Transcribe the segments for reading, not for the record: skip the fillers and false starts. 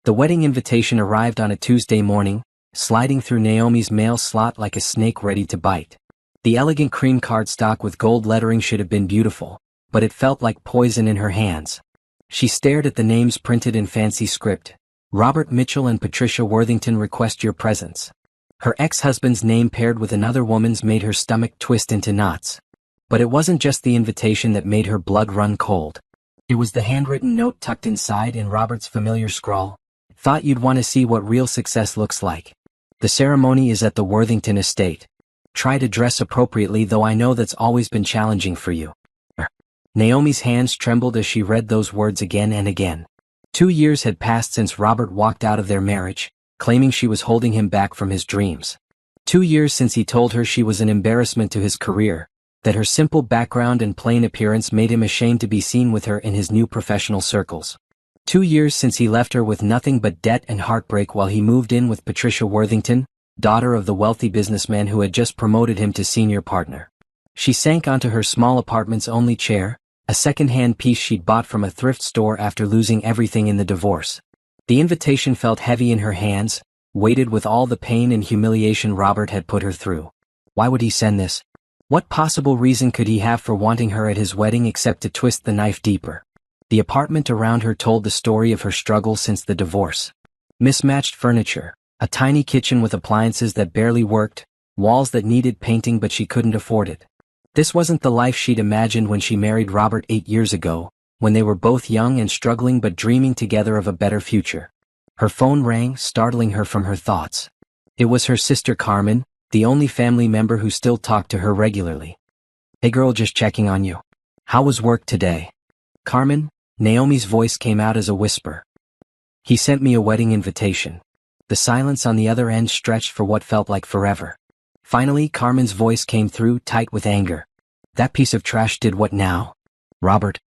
The wedding invitation arrived on a Tuesday morning, sliding through Naomi's mail slot like a snake ready to bite. The elegant cream cardstock with gold lettering should have been beautiful, but it felt like poison in her hands. She stared at the names printed in fancy script. Robert Mitchell and Patricia Worthington request your presence. Her ex-husband's name paired with another woman's made her stomach twist into knots. But it wasn't just the invitation that made her blood run cold. It was the handwritten note tucked inside in Robert's familiar scrawl. Thought you'd want to see what real success looks like. The ceremony is at the Worthington estate. Try to dress appropriately, though I know that's always been challenging for you. Naomi's hands trembled as she read those words again and again. 2 years had passed since Robert walked out of their marriage, claiming she was holding him back from his dreams. 2 years since he told her she was an embarrassment to his career, that her simple background and plain appearance made him ashamed to be seen with her in his new professional circles. 2 years since he left her with nothing but debt and heartbreak while he moved in with Patricia Worthington, daughter of the wealthy businessman who had just promoted him to senior partner. She sank onto her small apartment's only chair, a second-hand piece she'd bought from a thrift store after losing everything in the divorce. The invitation felt heavy in her hands, weighted with all the pain and humiliation Robert had put her through. Why would he send this? What possible reason could he have for wanting her at his wedding except to twist the knife deeper? The apartment around her told the story of her struggle since the divorce. Mismatched furniture, a tiny kitchen with appliances that barely worked, walls that needed painting but she couldn't afford it. This wasn't the life she'd imagined when she married Robert 8 years ago, when they were both young and struggling but dreaming together of a better future. Her phone rang, startling her from her thoughts. It was her sister Carmen, the only family member who still talked to her regularly. Hey girl, just checking on you. How was work today? Carmen, Naomi's voice came out as a whisper. He sent me a wedding invitation. The silence on the other end stretched for what felt like forever. Finally, Carmen's voice came through, tight with anger. That piece of trash did what now? Robert.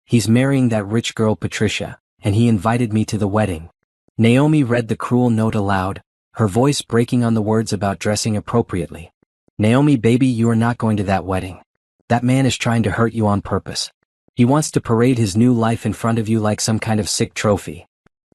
He's marrying that rich girl Patricia, and he invited me to the wedding. Naomi read the cruel note aloud, her voice breaking on the words about dressing appropriately. Naomi, baby, you are not going to that wedding. That man is trying to hurt you on purpose. He wants to parade his new life in front of you like some kind of sick trophy.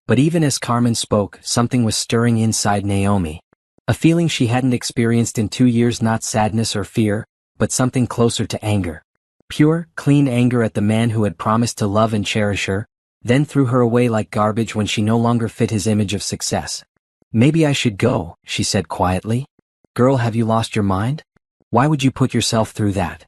But even as Carmen spoke, something was stirring inside Naomi. A feeling she hadn't experienced in 2 years, not sadness or fear, but something closer to anger. Pure, clean anger at the man who had promised to love and cherish her, then threw her away like garbage when she no longer fit his image of success. Maybe I should go, she said quietly. Girl, have you lost your mind? Why would you put yourself through that?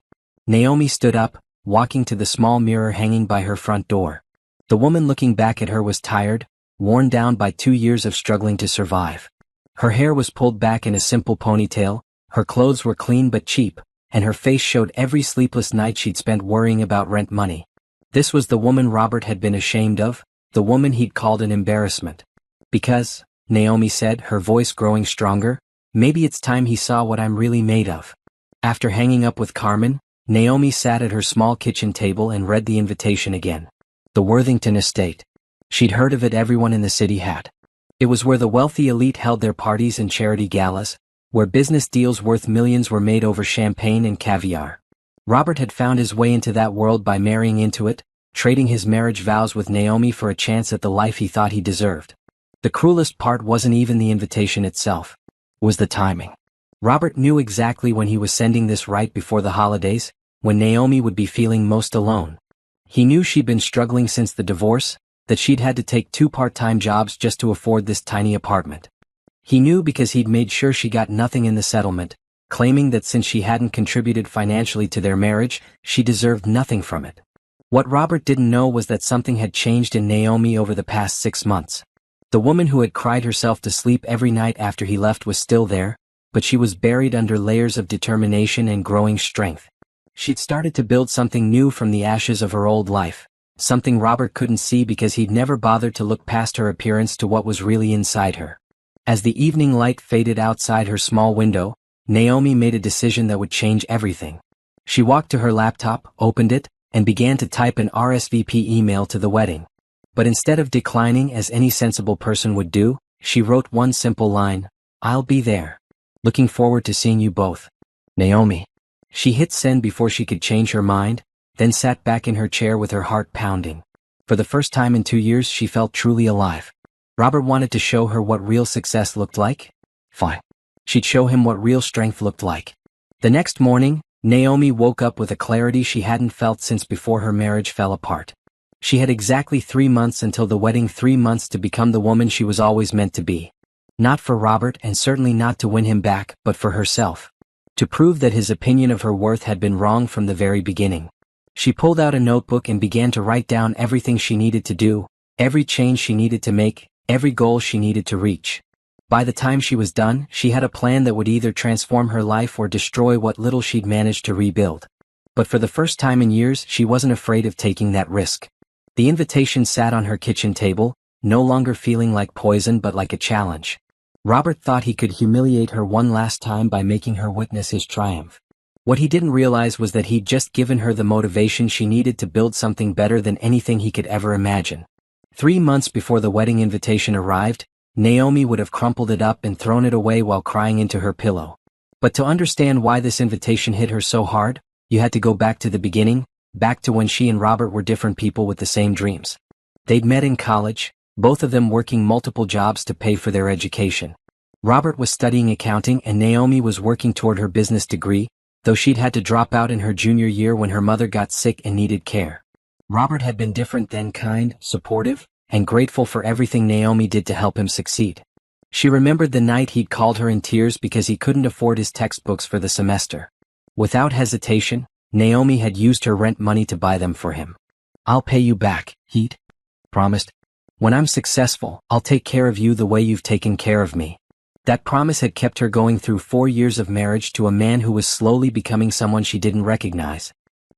Naomi stood up, walking to the small mirror hanging by her front door. The woman looking back at her was tired, worn down by 2 years of struggling to survive. Her hair was pulled back in a simple ponytail, her clothes were clean but cheap, and her face showed every sleepless night she'd spent worrying about rent money. This was the woman Robert had been ashamed of, the woman he'd called an embarrassment. Because, Naomi said, her voice growing stronger, maybe it's time he saw what I'm really made of. After hanging up with Carmen, Naomi sat at her small kitchen table and read the invitation again. The Worthington estate. She'd heard of it, everyone in the city had. It was where the wealthy elite held their parties and charity galas, where business deals worth millions were made over champagne and caviar. Robert had found his way into that world by marrying into it, trading his marriage vows with Naomi for a chance at the life he thought he deserved. The cruelest part wasn't even the invitation itself. It was the timing. Robert knew exactly when he was sending this right before the holidays, when Naomi would be feeling most alone. He knew she'd been struggling since the divorce, that she'd had to take 2 part-time jobs just to afford this tiny apartment. He knew because he'd made sure she got nothing in the settlement, claiming that since she hadn't contributed financially to their marriage, she deserved nothing from it. What Robert didn't know was that something had changed in Naomi over the past 6 months. The woman who had cried herself to sleep every night after he left was still there, but she was buried under layers of determination and growing strength. She'd started to build something new from the ashes of her old life, something Robert couldn't see because he'd never bothered to look past her appearance to what was really inside her. As the evening light faded outside her small window, Naomi made a decision that would change everything. She walked to her laptop, opened it, and began to type an RSVP email to the wedding. But instead of declining as any sensible person would do, she wrote one simple line, "I'll be there. Looking forward to seeing you both. Naomi." She hit send before she could change her mind, then sat back in her chair with her heart pounding. For the first time in 2 years she felt truly alive. Robert wanted to show her what real success looked like? Fine. She'd show him what real strength looked like. The next morning, Naomi woke up with a clarity she hadn't felt since before her marriage fell apart. She had exactly 3 months until the wedding, 3 months to become the woman she was always meant to be. Not for Robert, and certainly not to win him back, but for herself. To prove that his opinion of her worth had been wrong from the very beginning. She pulled out a notebook and began to write down everything she needed to do, every change she needed to make, every goal she needed to reach. By the time she was done, she had a plan that would either transform her life or destroy what little she'd managed to rebuild. But for the first time in years, she wasn't afraid of taking that risk. The invitation sat on her kitchen table, no longer feeling like poison but like a challenge. Robert thought he could humiliate her one last time by making her witness his triumph. What he didn't realize was that he'd just given her the motivation she needed to build something better than anything he could ever imagine. 3 months before the wedding invitation arrived, Naomi would have crumpled it up and thrown it away while crying into her pillow. But to understand why this invitation hit her so hard, you had to go back to the beginning, back to when she and Robert were different people with the same dreams. They'd met in college, both of them working multiple jobs to pay for their education. Robert was studying accounting and Naomi was working toward her business degree, though she'd had to drop out in her junior year when her mother got sick and needed care. Robert had been different then, kind, supportive, and grateful for everything Naomi did to help him succeed. She remembered the night he'd called her in tears because he couldn't afford his textbooks for the semester. Without hesitation, Naomi had used her rent money to buy them for him. "I'll pay you back," he'd promised. "When I'm successful, I'll take care of you the way you've taken care of me." That promise had kept her going through 4 years of marriage to a man who was slowly becoming someone she didn't recognize.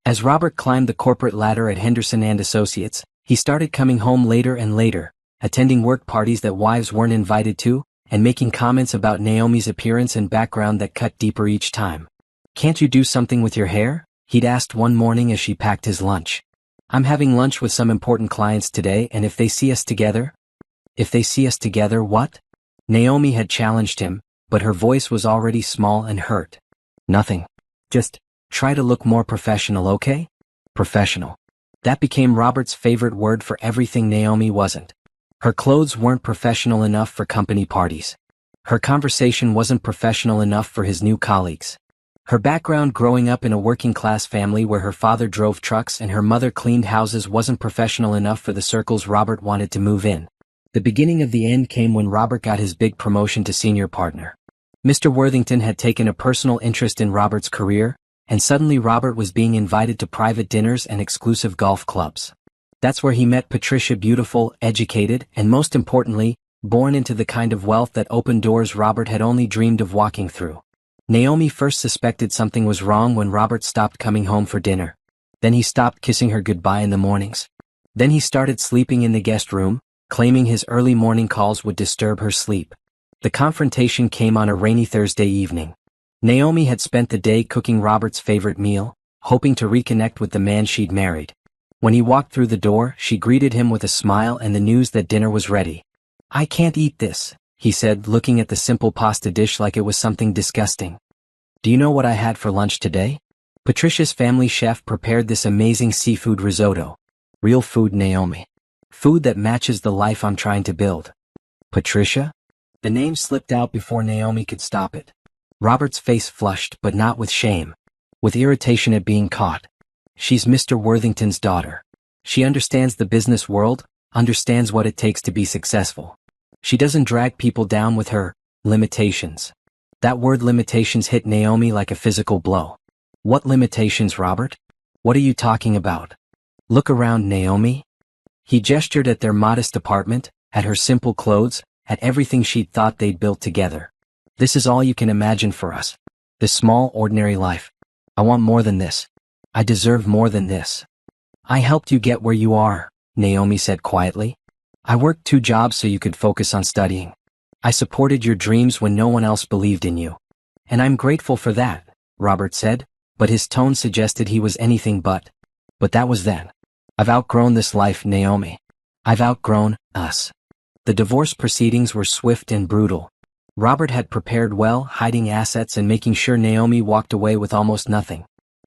As Robert climbed the corporate ladder at Henderson and Associates, he started coming home later and later, attending work parties that wives weren't invited to, and making comments about Naomi's appearance and background that cut deeper each time. "Can't you do something with your hair?" he'd asked one morning as she packed his lunch. "I'm having lunch with some important clients today, and if they see us together..." "If they see us together, what?" Naomi had challenged him, but her voice was already small and hurt. "Nothing. Just try to look more professional, okay?" Professional. That became Robert's favorite word for everything Naomi wasn't. Her clothes weren't professional enough for company parties. Her conversation wasn't professional enough for his new colleagues. Her background growing up in a working-class family where her father drove trucks and her mother cleaned houses wasn't professional enough for the circles Robert wanted to move in. The beginning of the end came when Robert got his big promotion to senior partner. Mr. Worthington had taken a personal interest in Robert's career, and suddenly Robert was being invited to private dinners and exclusive golf clubs. That's where he met Patricia, beautiful, educated, and most importantly, born into the kind of wealth that opened doors Robert had only dreamed of walking through. Naomi first suspected something was wrong when Robert stopped coming home for dinner. Then he stopped kissing her goodbye in the mornings. Then he started sleeping in the guest room, claiming his early morning calls would disturb her sleep. The confrontation came on a rainy Thursday evening. Naomi had spent the day cooking Robert's favorite meal, hoping to reconnect with the man she'd married. When he walked through the door, she greeted him with a smile and the news that dinner was ready. "I can't eat this," he said, looking at the simple pasta dish like it was something disgusting. "Do you know what I had for lunch today?" Patricia's family chef prepared this amazing seafood risotto. "Real food, Naomi. Food that matches the life I'm trying to build." "Patricia?" The name slipped out before Naomi could stop it. Robert's face flushed, but not with shame. With irritation at being caught. "She's Mr. Worthington's daughter. She understands the business world, understands what it takes to be successful. She doesn't drag people down with her limitations." That word limitations hit Naomi like a physical blow. "What limitations, Robert? What are you talking about? Look around, Naomi." He gestured at their modest apartment, at her simple clothes, at everything she'd thought they'd built together. "This is all you can imagine for us. This small, ordinary life. I want more than this. I deserve more than this." "I helped you get where you are," Naomi said quietly. "I worked 2 jobs so you could focus on studying. I supported your dreams when no one else believed in you. And I'm grateful for that," Robert said, but his tone suggested he was anything but. "But that was then. I've outgrown this life, Naomi. I've outgrown us." The divorce proceedings were swift and brutal. Robert had prepared well, hiding assets and making sure Naomi walked away with almost nothing.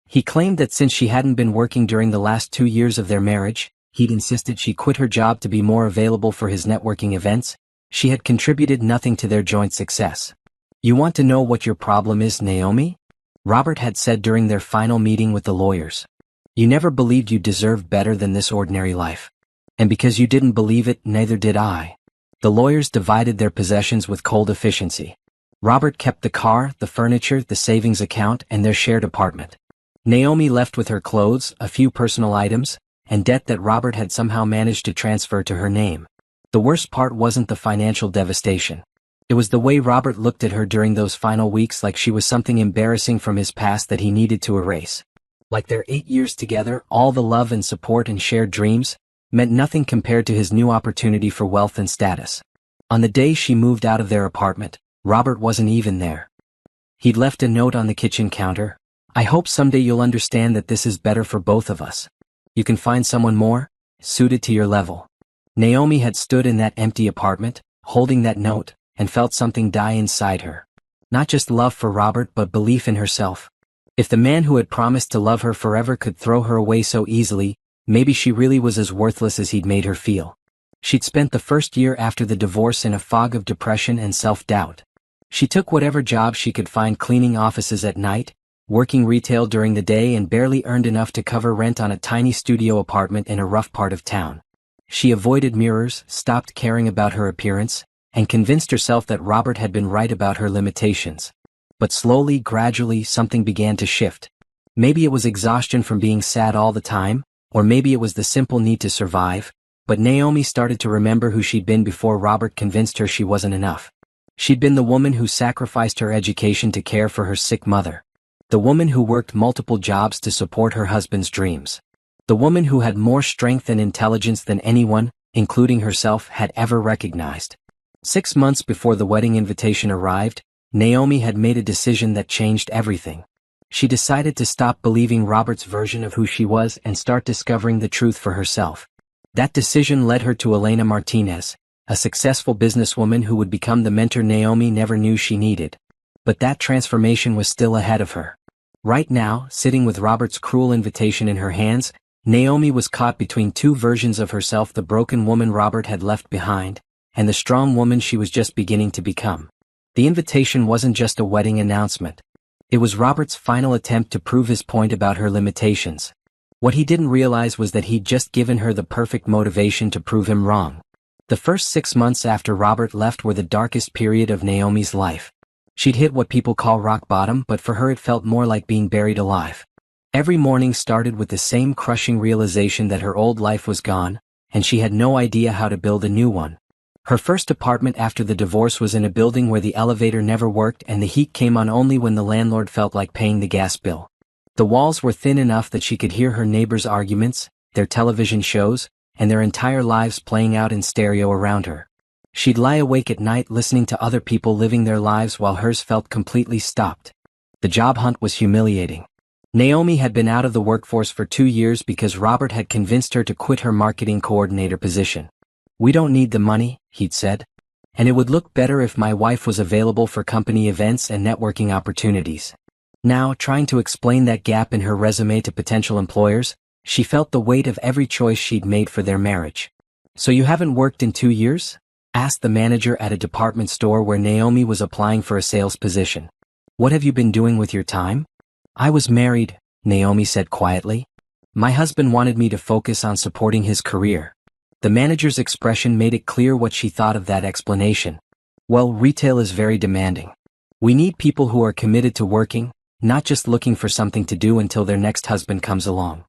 He claimed that since she hadn't been working during the last 2 years of their marriage, He'd insisted she quit her job to be more available for his networking events. She had contributed nothing to their joint success. "You want to know what your problem is, Naomi?" Robert had said during their final meeting with the lawyers. "You never believed you deserved better than this ordinary life. And because you didn't believe it, neither did I." The lawyers divided their possessions with cold efficiency. Robert kept the car, the furniture, the savings account, and their shared apartment. Naomi left with her clothes, a few personal items, and debt that Robert had somehow managed to transfer to her name. The worst part wasn't the financial devastation. It was the way Robert looked at her during those final weeks, like she was something embarrassing from his past that he needed to erase. Like their 8 years together, all the love and support and shared dreams, meant nothing compared to his new opportunity for wealth and status. On the day she moved out of their apartment, Robert wasn't even there. He'd left a note on the kitchen counter. "I hope someday you'll understand that this is better for both of us. You can find someone more suited to your level." Naomi had stood in that empty apartment, holding that note, and felt something die inside her. Not just love for Robert, but belief in herself. If the man who had promised to love her forever could throw her away so easily, maybe she really was as worthless as he'd made her feel. She'd spent the first year after the divorce in a fog of depression and self-doubt. She took whatever job she could find, cleaning offices at night, working retail during the day, and barely earned enough to cover rent on a tiny studio apartment in a rough part of town. She avoided mirrors, stopped caring about her appearance, and convinced herself that Robert had been right about her limitations. But slowly, gradually, something began to shift. Maybe it was exhaustion from being sad all the time, or maybe it was the simple need to survive, but Naomi started to remember who she'd been before Robert convinced her she wasn't enough. She'd been the woman who sacrificed her education to care for her sick mother. The woman who worked multiple jobs to support her husband's dreams. The woman who had more strength and intelligence than anyone, including herself, had ever recognized. 6 months before the wedding invitation arrived, Naomi had made a decision that changed everything. She decided to stop believing Robert's version of who she was and start discovering the truth for herself. That decision led her to Elena Martinez, a successful businesswoman who would become the mentor Naomi never knew she needed. But that transformation was still ahead of her. Right now, sitting with Robert's cruel invitation in her hands, Naomi was caught between two versions of herself: the broken woman Robert had left behind, and the strong woman she was just beginning to become. The invitation wasn't just a wedding announcement. It was Robert's final attempt to prove his point about her limitations. What he didn't realize was that he'd just given her the perfect motivation to prove him wrong. The first 6 months after Robert left were the darkest period of Naomi's life. She'd hit what people call rock bottom, but for her it felt more like being buried alive. Every morning started with the same crushing realization that her old life was gone, and she had no idea how to build a new one. Her first apartment after the divorce was in a building where the elevator never worked and the heat came on only when the landlord felt like paying the gas bill. The walls were thin enough that she could hear her neighbors' arguments, their television shows, and their entire lives playing out in stereo around her. She'd lie awake at night listening to other people living their lives while hers felt completely stopped. The job hunt was humiliating. Naomi had been out of the workforce for 2 years because Robert had convinced her to quit her marketing coordinator position. "We don't need the money," he'd said. "And it would look better if my wife was available for company events and networking opportunities." Now, trying to explain that gap in her resume to potential employers, she felt the weight of every choice she'd made for their marriage. "So you haven't worked in 2 years?" asked the manager at a department store where Naomi was applying for a sales position. "What have you been doing with your time?" "I was married," Naomi said quietly. "My husband wanted me to focus on supporting his career." The manager's expression made it clear what she thought of that explanation. "Well, retail is very demanding. We need people who are committed to working, not just looking for something to do until their next husband comes along."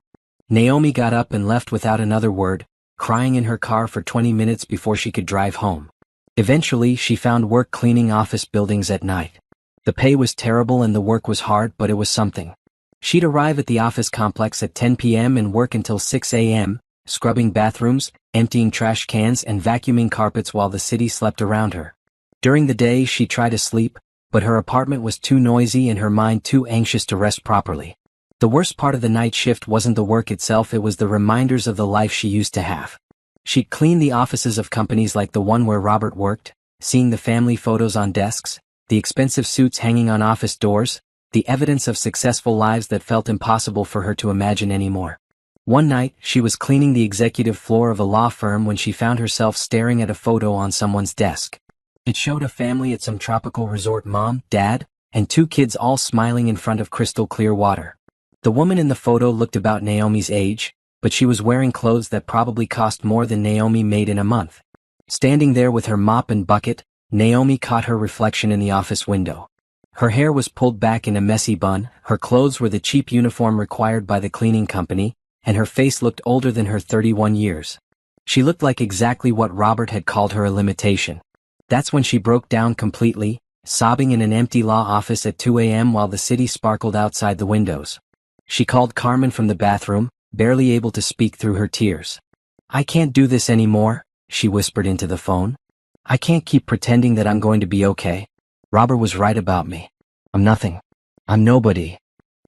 Naomi got up and left without another word, crying in her car for 20 minutes before she could drive home. Eventually, she found work cleaning office buildings at night. The pay was terrible and the work was hard, but it was something. She'd arrive at the office complex at 10 p.m. and work until 6 a.m., scrubbing bathrooms, emptying trash cans, and vacuuming carpets while the city slept around her. During the day, she tried to sleep, but her apartment was too noisy and her mind too anxious to rest properly. The worst part of the night shift wasn't the work itself, it was the reminders of the life she used to have. She'd clean the offices of companies like the one where Robert worked, seeing the family photos on desks, the expensive suits hanging on office doors, the evidence of successful lives that felt impossible for her to imagine anymore. One night, she was cleaning the executive floor of a law firm when she found herself staring at a photo on someone's desk. It showed a family at some tropical resort: mom, dad, and two kids all smiling in front of crystal clear water. The woman in the photo looked about Naomi's age, but she was wearing clothes that probably cost more than Naomi made in a month. Standing there with her mop and bucket, Naomi caught her reflection in the office window. Her hair was pulled back in a messy bun, her clothes were the cheap uniform required by the cleaning company, and her face looked older than her 31 years. She looked like exactly what Robert had called her: a limitation. That's when she broke down completely, sobbing in an empty law office at 2 a.m. while the city sparkled outside the windows. She called Carmen from the bathroom, barely able to speak through her tears. "I can't do this anymore," she whispered into the phone. "I can't keep pretending that I'm going to be okay. Robert was right about me. I'm nothing. I'm nobody."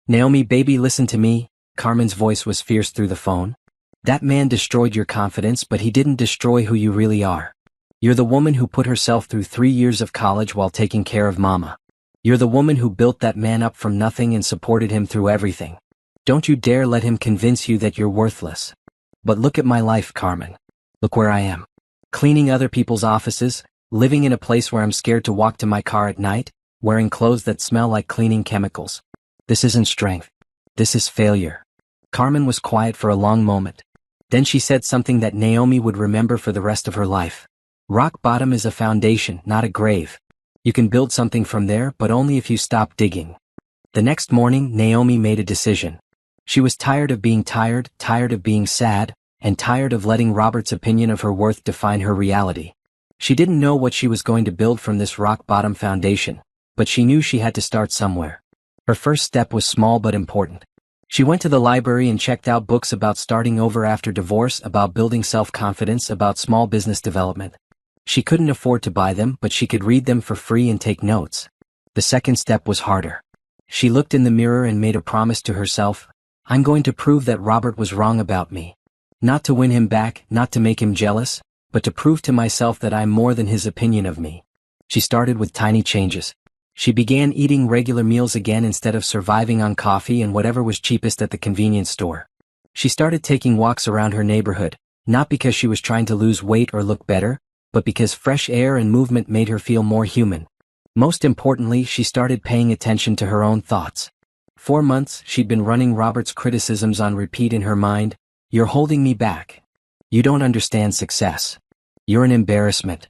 "Naomi, baby, listen to me." Carmen's voice was fierce through the phone. "That man destroyed your confidence, but he didn't destroy who you really are. You're the woman who put herself through 3 years of college while taking care of mama. You're the woman who built that man up from nothing and supported him through everything. Don't you dare let him convince you that you're worthless. But look at my life, Carmen. Look where I am. Cleaning other people's offices, living in a place where I'm scared to walk to my car at night, wearing clothes that smell like cleaning chemicals. This isn't strength. This is failure." Carmen was quiet for a long moment. Then she said something that Naomi would remember for the rest of her life. "Rock bottom is a foundation, not a grave. You can build something from there, but only if you stop digging." The next morning, Naomi made a decision. She was tired of being tired, tired of being sad, and tired of letting Robert's opinion of her worth define her reality. She didn't know what she was going to build from this rock-bottom foundation, but she knew she had to start somewhere. Her first step was small but important. She went to the library and checked out books about starting over after divorce, about building self-confidence, about small business development. She couldn't afford to buy them, but she could read them for free and take notes. The second step was harder. She looked in the mirror and made a promise to herself: "I'm going to prove that Robert was wrong about me. Not to win him back, not to make him jealous, but to prove to myself that I'm more than his opinion of me." She started with tiny changes. She began eating regular meals again instead of surviving on coffee and whatever was cheapest at the convenience store. She started taking walks around her neighborhood, not because she was trying to lose weight or look better, but because fresh air and movement made her feel more human. Most importantly, she started paying attention to her own thoughts. 4 months, she'd been running Robert's criticisms on repeat in her mind. "You're holding me back. You don't understand success. You're an embarrassment."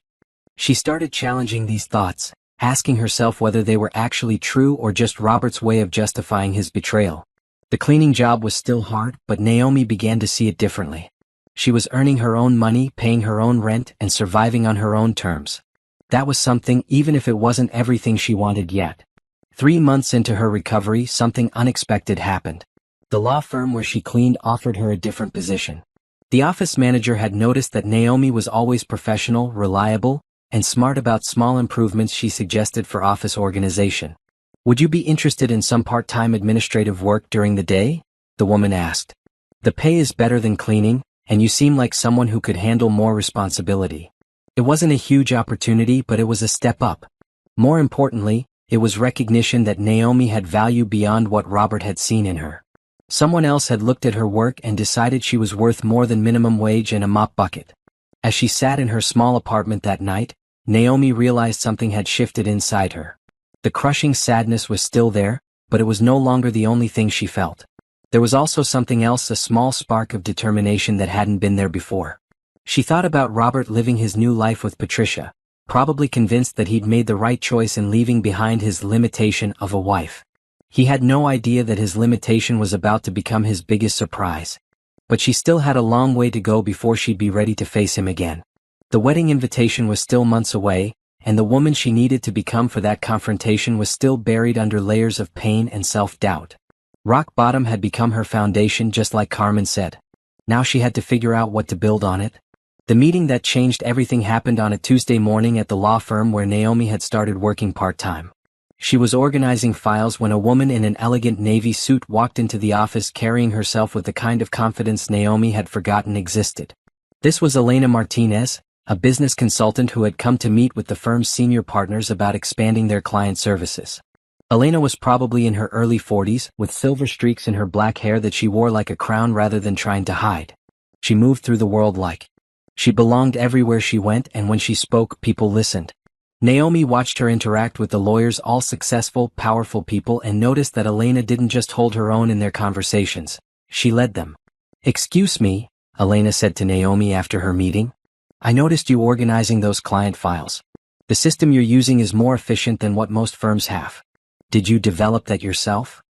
She started challenging these thoughts, asking herself whether they were actually true or just Robert's way of justifying his betrayal. The cleaning job was still hard, but Naomi began to see it differently. She was earning her own money, paying her own rent, and surviving on her own terms. That was something, even if it wasn't everything she wanted yet. 3 months into her recovery, something unexpected happened. The law firm where she cleaned offered her a different position. The office manager had noticed that Naomi was always professional, reliable, and smart about small improvements she suggested for office organization. "Would you be interested in some part-time administrative work during the day?" the woman asked. "The pay is better than cleaning, and you seem like someone who could handle more responsibility." It wasn't a huge opportunity, but it was a step up. More importantly, it was recognition that Naomi had value beyond what Robert had seen in her. Someone else had looked at her work and decided she was worth more than minimum wage and a mop bucket. As she sat in her small apartment that night, Naomi realized something had shifted inside her. The crushing sadness was still there, but it was no longer the only thing she felt. There was also something else, a small spark of determination that hadn't been there before. She thought about Robert living his new life with Patricia, probably convinced that he'd made the right choice in leaving behind his limitation of a wife. He had no idea that his limitation was about to become his biggest surprise. But she still had a long way to go before she'd be ready to face him again. The wedding invitation was still months away, and the woman she needed to become for that confrontation was still buried under layers of pain and self-doubt. Rock bottom had become her foundation, just like Carmen said. Now she had to figure out what to build on it. The meeting that changed everything happened on a Tuesday morning at the law firm where Naomi had started working part-time. She was organizing files when a woman in an elegant navy suit walked into the office carrying herself with the kind of confidence Naomi had forgotten existed. This was Elena Martinez, a business consultant who had come to meet with the firm's senior partners about expanding their client services. Elena was probably in her early 40s, with silver streaks in her black hair that she wore like a crown rather than trying to hide. She moved through the world like she belonged everywhere she went, and when she spoke, people listened. Naomi watched her interact with the lawyers, all successful, powerful people, and noticed that Elena didn't just hold her own in their conversations. She led them. "Excuse me," Elena said to Naomi after her meeting. "I noticed you organizing those client files. The system you're using is more efficient than what most firms have. Did you develop that yourself?"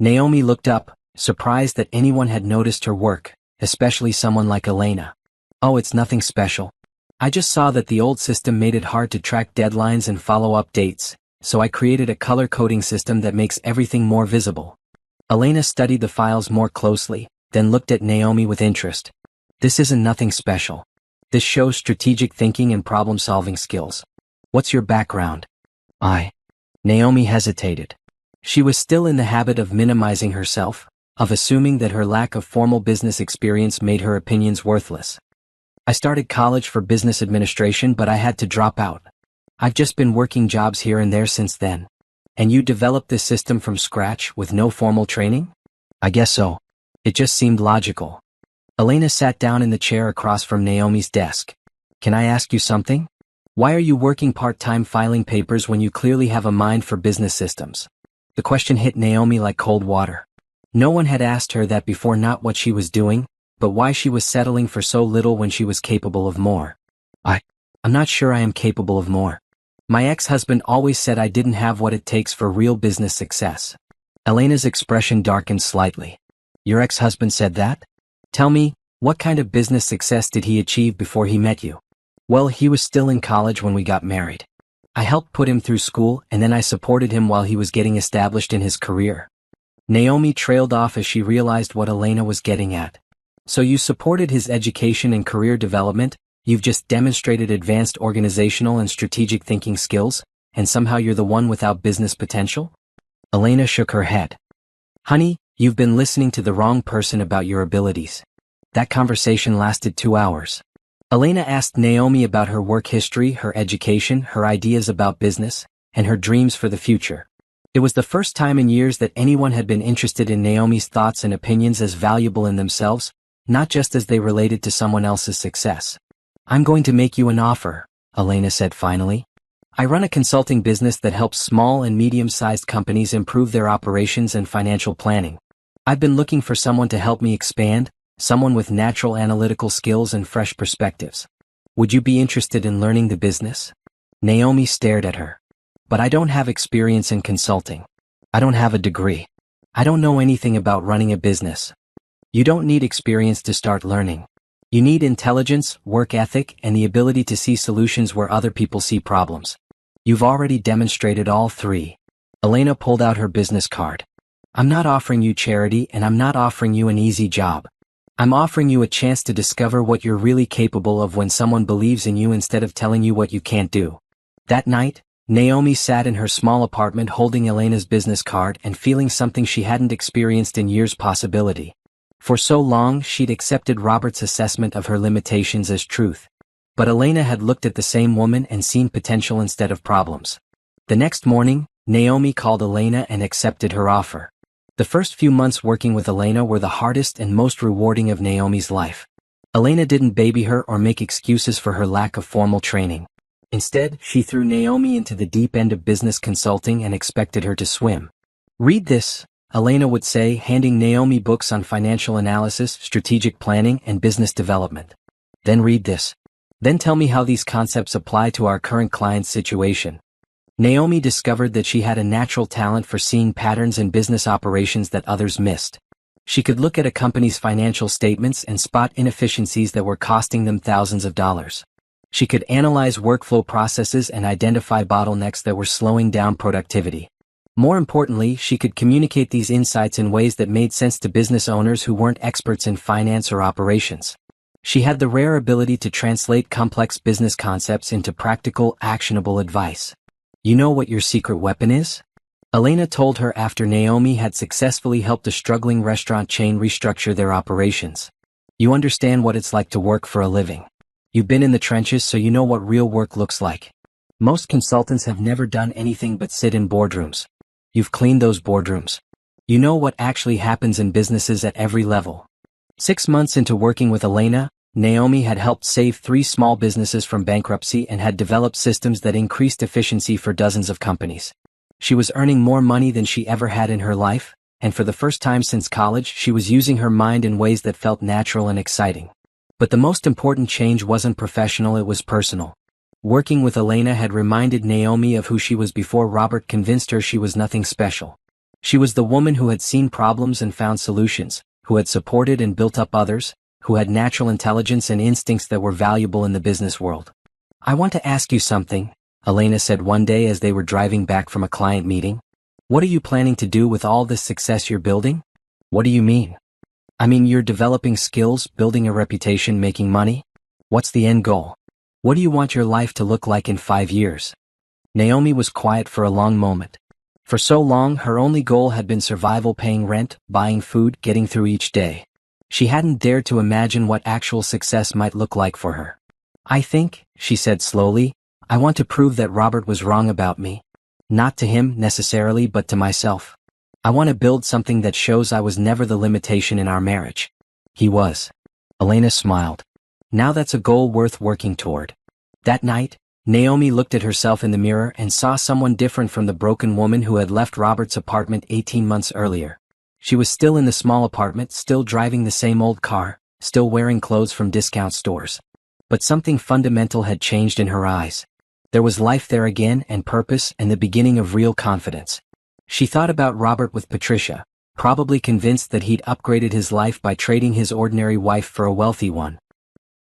Naomi looked up, surprised that anyone had noticed her work, especially someone like Elena. "Oh, it's nothing special. I just saw that the old system made it hard to track deadlines and follow up dates, so I created a color coding system that makes everything more visible." Elena studied the files more closely, then looked at Naomi with interest. "This isn't nothing special. This shows strategic thinking and problem-solving skills. What's your background?" Naomi hesitated. She was still in the habit of minimizing herself, of assuming that her lack of formal business experience made her opinions worthless. "I started college for business administration, but I had to drop out. I've just been working jobs here and there since then." "And you developed this system from scratch with no formal training?" "I guess so. It just seemed logical." Elena sat down in the chair across from Naomi's desk. "Can I ask you something? Why are you working part-time filing papers when you clearly have a mind for business systems?" The question hit Naomi like cold water. No one had asked her that before, not what she was doing, but why she was settling for so little when she was capable of more. I'm not sure I am capable of more. My ex-husband always said I didn't have what it takes for real business success." Elena's expression darkened slightly. "Your ex-husband said that? Tell me, what kind of business success did he achieve before he met you?" "Well, he was still in college when we got married. I helped put him through school, and then I supported him while he was getting established in his career." Naomi trailed off as she realized what Elena was getting at. "So you supported his education and career development, you've just demonstrated advanced organizational and strategic thinking skills, and somehow you're the one without business potential?" Elena shook her head. "Honey, you've been listening to the wrong person about your abilities." That conversation lasted 2 hours. Elena asked Naomi about her work history, her education, her ideas about business, and her dreams for the future. It was the first time in years that anyone had been interested in Naomi's thoughts and opinions as valuable in themselves, not just as they related to someone else's success. "I'm going to make you an offer," Elena said finally. "I run a consulting business that helps small and medium-sized companies improve their operations and financial planning. I've been looking for someone to help me expand, someone with natural analytical skills and fresh perspectives. Would you be interested in learning the business?" Naomi stared at her. "But I don't have experience in consulting. I don't have a degree. I don't know anything about running a business." "You don't need experience to start learning. You need intelligence, work ethic, and the ability to see solutions where other people see problems. You've already demonstrated all three." Elena pulled out her business card. "I'm not offering you charity, and I'm not offering you an easy job. I'm offering you a chance to discover what you're really capable of when someone believes in you instead of telling you what you can't do." That night, Naomi sat in her small apartment holding Elena's business card and feeling something she hadn't experienced in years: possibility. For so long, she'd accepted Robert's assessment of her limitations as truth. But Elena had looked at the same woman and seen potential instead of problems. The next morning, Naomi called Elena and accepted her offer. The first few months working with Elena were the hardest and most rewarding of Naomi's life. Elena didn't baby her or make excuses for her lack of formal training. Instead, she threw Naomi into the deep end of business consulting and expected her to swim. "Read this," Elena would say, handing Naomi books on financial analysis, strategic planning, and business development. "Then read this. Then tell me how these concepts apply to our current client's situation." Naomi discovered that she had a natural talent for seeing patterns in business operations that others missed. She could look at a company's financial statements and spot inefficiencies that were costing them thousands of dollars. She could analyze workflow processes and identify bottlenecks that were slowing down productivity. More importantly, she could communicate these insights in ways that made sense to business owners who weren't experts in finance or operations. She had the rare ability to translate complex business concepts into practical, actionable advice. "You know what your secret weapon is?" Elena told her after Naomi had successfully helped a struggling restaurant chain restructure their operations. "You understand what it's like to work for a living. You've been in the trenches, so you know what real work looks like. Most consultants have never done anything but sit in boardrooms. You've cleaned those boardrooms. You know what actually happens in businesses at every level. 6 months into working with Elena, Naomi had helped save 3 small businesses from bankruptcy and had developed systems that increased efficiency for dozens of companies. She was earning more money than she ever had in her life, and for the first time since college she was using her mind in ways that felt natural and exciting. But the most important change wasn't professional, it was personal. Working with Elena had reminded Naomi of who she was before Robert convinced her she was nothing special. She was the woman who had seen problems and found solutions, who had supported and built up others, who had natural intelligence and instincts that were valuable in the business world. "I want to ask you something," Elena said one day as they were driving back from a client meeting. "What are you planning to do with all this success you're building?" "What do you mean?" "I mean, you're developing skills, building a reputation, making money. What's the end goal? What do you want your life to look like in 5 years?" Naomi was quiet for a long moment. For so long, her only goal had been survival, paying rent, buying food, getting through each day. She hadn't dared to imagine what actual success might look like for her. "I think," she said slowly, "I want to prove that Robert was wrong about me. Not to him, necessarily, but to myself. I want to build something that shows I was never the limitation in our marriage. He was." Elena smiled. "Now that's a goal worth working toward." That night, Naomi looked at herself in the mirror and saw someone different from the broken woman who had left Robert's apartment 18 months earlier. She was still in the small apartment, still driving the same old car, still wearing clothes from discount stores. But something fundamental had changed in her eyes. There was life there again, and purpose, and the beginning of real confidence. She thought about Robert with Patricia, probably convinced that he'd upgraded his life by trading his ordinary wife for a wealthy one.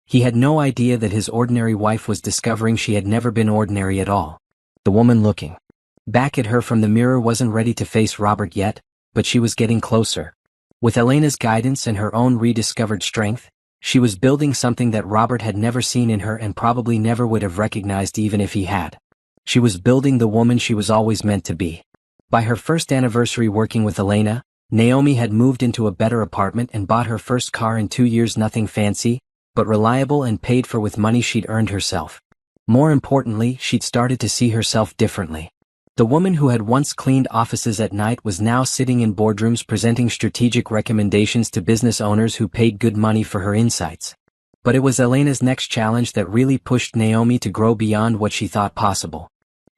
He had no idea that his ordinary wife was discovering she had never been ordinary at all. The woman looking back at her from the mirror wasn't ready to face Robert yet, but she was getting closer. With Elena's guidance and her own rediscovered strength, she was building something that Robert had never seen in her and probably never would have recognized even if he had. She was building the woman she was always meant to be. By her first anniversary working with Elena, Naomi had moved into a better apartment and bought her first car in 2 years, nothing fancy, but reliable and paid for with money she'd earned herself. More importantly, she'd started to see herself differently. The woman who had once cleaned offices at night was now sitting in boardrooms presenting strategic recommendations to business owners who paid good money for her insights. But it was Elena's next challenge that really pushed Naomi to grow beyond what she thought possible.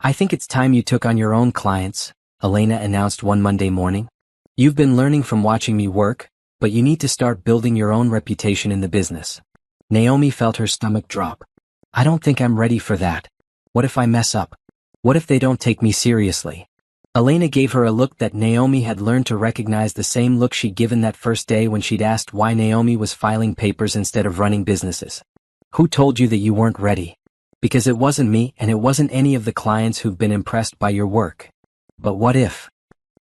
"I think it's time you took on your own clients," Elena announced one Monday morning. "You've been learning from watching me work, but you need to start building your own reputation in the business." Naomi felt her stomach drop. "I don't think I'm ready for that. What if I mess up? What if they don't take me seriously?" Elena gave her a look that Naomi had learned to recognize, the same look she'd given that first day when she'd asked why Naomi was filing papers instead of running businesses. "Who told you that you weren't ready? Because it wasn't me, and it wasn't any of the clients who've been impressed by your work." "But what if?"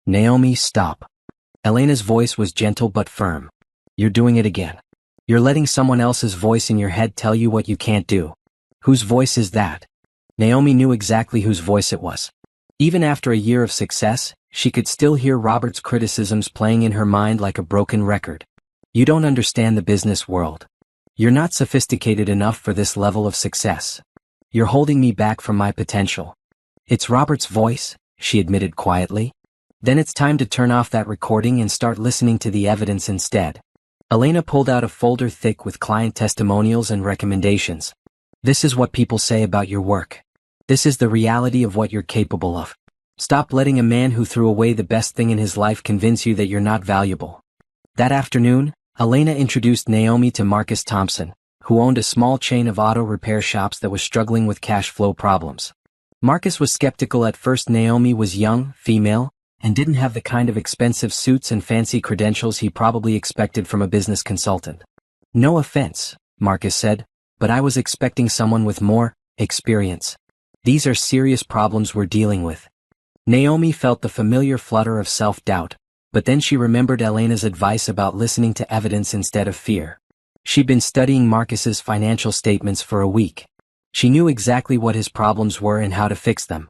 "Naomi, stop." Elena's voice was gentle but firm. "You're doing it again. You're letting someone else's voice in your head tell you what you can't do." "Whose voice is that?" Naomi knew exactly whose voice it was. Even after a year of success, she could still hear Robert's criticisms playing in her mind like a broken record. "You don't understand the business world. You're not sophisticated enough for this level of success. You're holding me back from my potential." "It's Robert's voice," she admitted quietly. "Then it's time to turn off that recording and start listening to the evidence instead." Elena pulled out a folder thick with client testimonials and recommendations. "This is what people say about your work. This is the reality of what you're capable of. Stop letting a man who threw away the best thing in his life convince you that you're not valuable." That afternoon, Elena introduced Naomi to Marcus Thompson, who owned a small chain of auto repair shops that was struggling with cash flow problems. Marcus was skeptical at first. Naomi was young, female, and didn't have the kind of expensive suits and fancy credentials he probably expected from a business consultant. "No offense," Marcus said, "but I was expecting someone with more experience. These are serious problems we're dealing with." Naomi felt the familiar flutter of self-doubt, but then she remembered Elena's advice about listening to evidence instead of fear. She'd been studying Marcus's financial statements for a week. She knew exactly what his problems were and how to fix them.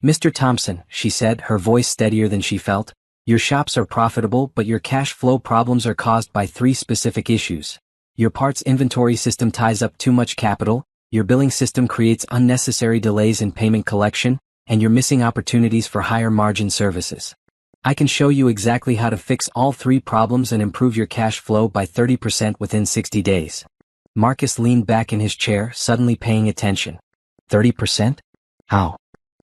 "Mr. Thompson," she said, her voice steadier than she felt, "your shops are profitable, but your cash flow problems are caused by 3 specific issues. Your parts inventory system ties up too much capital, your billing system creates unnecessary delays in payment collection, and you're missing opportunities for higher margin services. I can show you exactly how to fix all 3 problems and improve your cash flow by 30% within 60 days. Marcus leaned back in his chair, suddenly paying attention. 30%? How?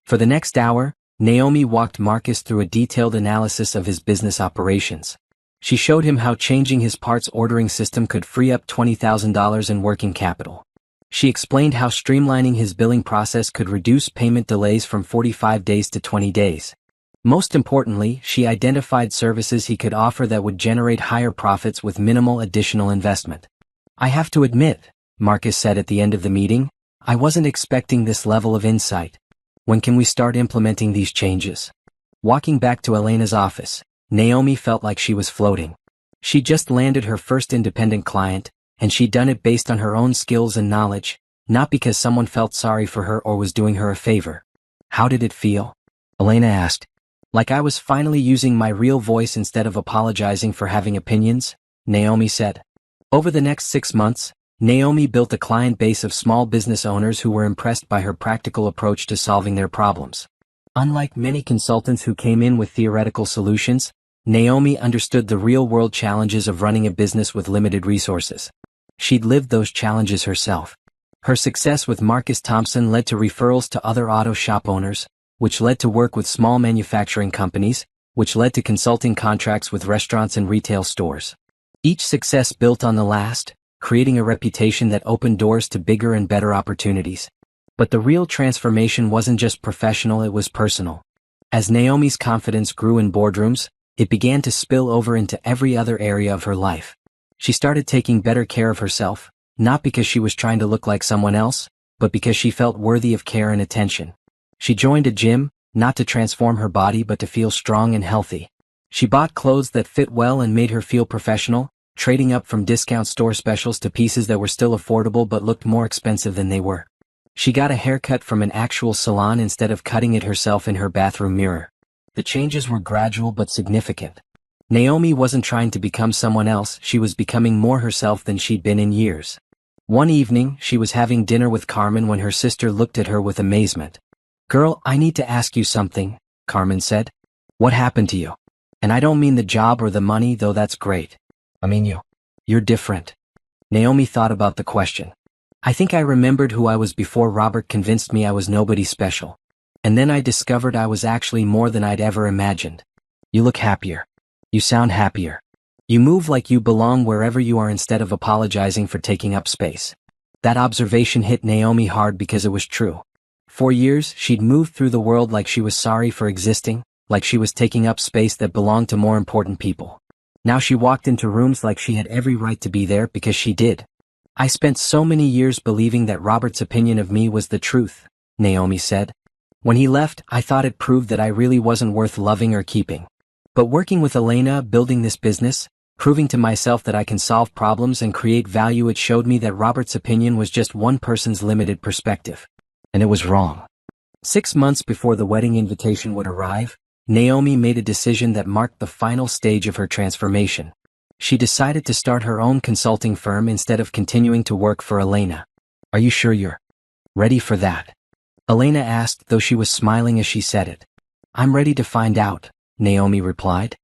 For the next hour, Naomi walked Marcus through a detailed analysis of his business operations. She showed him how changing his parts ordering system could free up $20,000 in working capital. She explained how streamlining his billing process could reduce payment delays from 45 days to 20 days. Most importantly, she identified services he could offer that would generate higher profits with minimal additional investment. I have to admit, Marcus said at the end of the meeting, I wasn't expecting this level of insight. When can we start implementing these changes? Walking back to Elena's office, Naomi felt like she was floating. She just landed her first independent client, and she'd done it based on her own skills and knowledge, not because someone felt sorry for her or was doing her a favor. How did it feel? Elena asked. Like I was finally using my real voice instead of apologizing for having opinions, Naomi said. Over the next 6 months, Naomi built a client base of small business owners who were impressed by her practical approach to solving their problems. Unlike many consultants who came in with theoretical solutions, Naomi understood the real-world challenges of running a business with limited resources. She'd lived those challenges herself. Her success with Marcus Thompson led to referrals to other auto shop owners, which led to work with small manufacturing companies, which led to consulting contracts with restaurants and retail stores. Each success built on the last, creating a reputation that opened doors to bigger and better opportunities. But the real transformation wasn't just professional, it was personal. As Naomi's confidence grew in boardrooms, it began to spill over into every other area of her life. She started taking better care of herself, not because she was trying to look like someone else, but because she felt worthy of care and attention. She joined a gym, not to transform her body but to feel strong and healthy. She bought clothes that fit well and made her feel professional, trading up from discount store specials to pieces that were still affordable but looked more expensive than they were. She got a haircut from an actual salon instead of cutting it herself in her bathroom mirror. The changes were gradual but significant. Naomi wasn't trying to become someone else, she was becoming more herself than she'd been in years. One evening, she was having dinner with Carmen when her sister looked at her with amazement. Girl, I need to ask you something, Carmen said. What happened to you? And I don't mean the job or the money, though that's great. I mean you. You're different. Naomi thought about the question. I think I remembered who I was before Robert convinced me I was nobody special. And then I discovered I was actually more than I'd ever imagined. You look happier. You sound happier. You move like you belong wherever you are instead of apologizing for taking up space. That observation hit Naomi hard because it was true. For years, she'd moved through the world like she was sorry for existing, like she was taking up space that belonged to more important people. Now she walked into rooms like she had every right to be there because she did. I spent so many years believing that Robert's opinion of me was the truth, Naomi said. When he left, I thought it proved that I really wasn't worth loving or keeping. But working with Elena, building this business, proving to myself that I can solve problems and create value, it showed me that Robert's opinion was just one person's limited perspective. And it was wrong. 6 months before the wedding invitation would arrive, Naomi made a decision that marked the final stage of her transformation. She decided to start her own consulting firm instead of continuing to work for Elena. Are you sure you're ready for that? Elena asked, though she was smiling as she said it. I'm ready to find out, Naomi replied.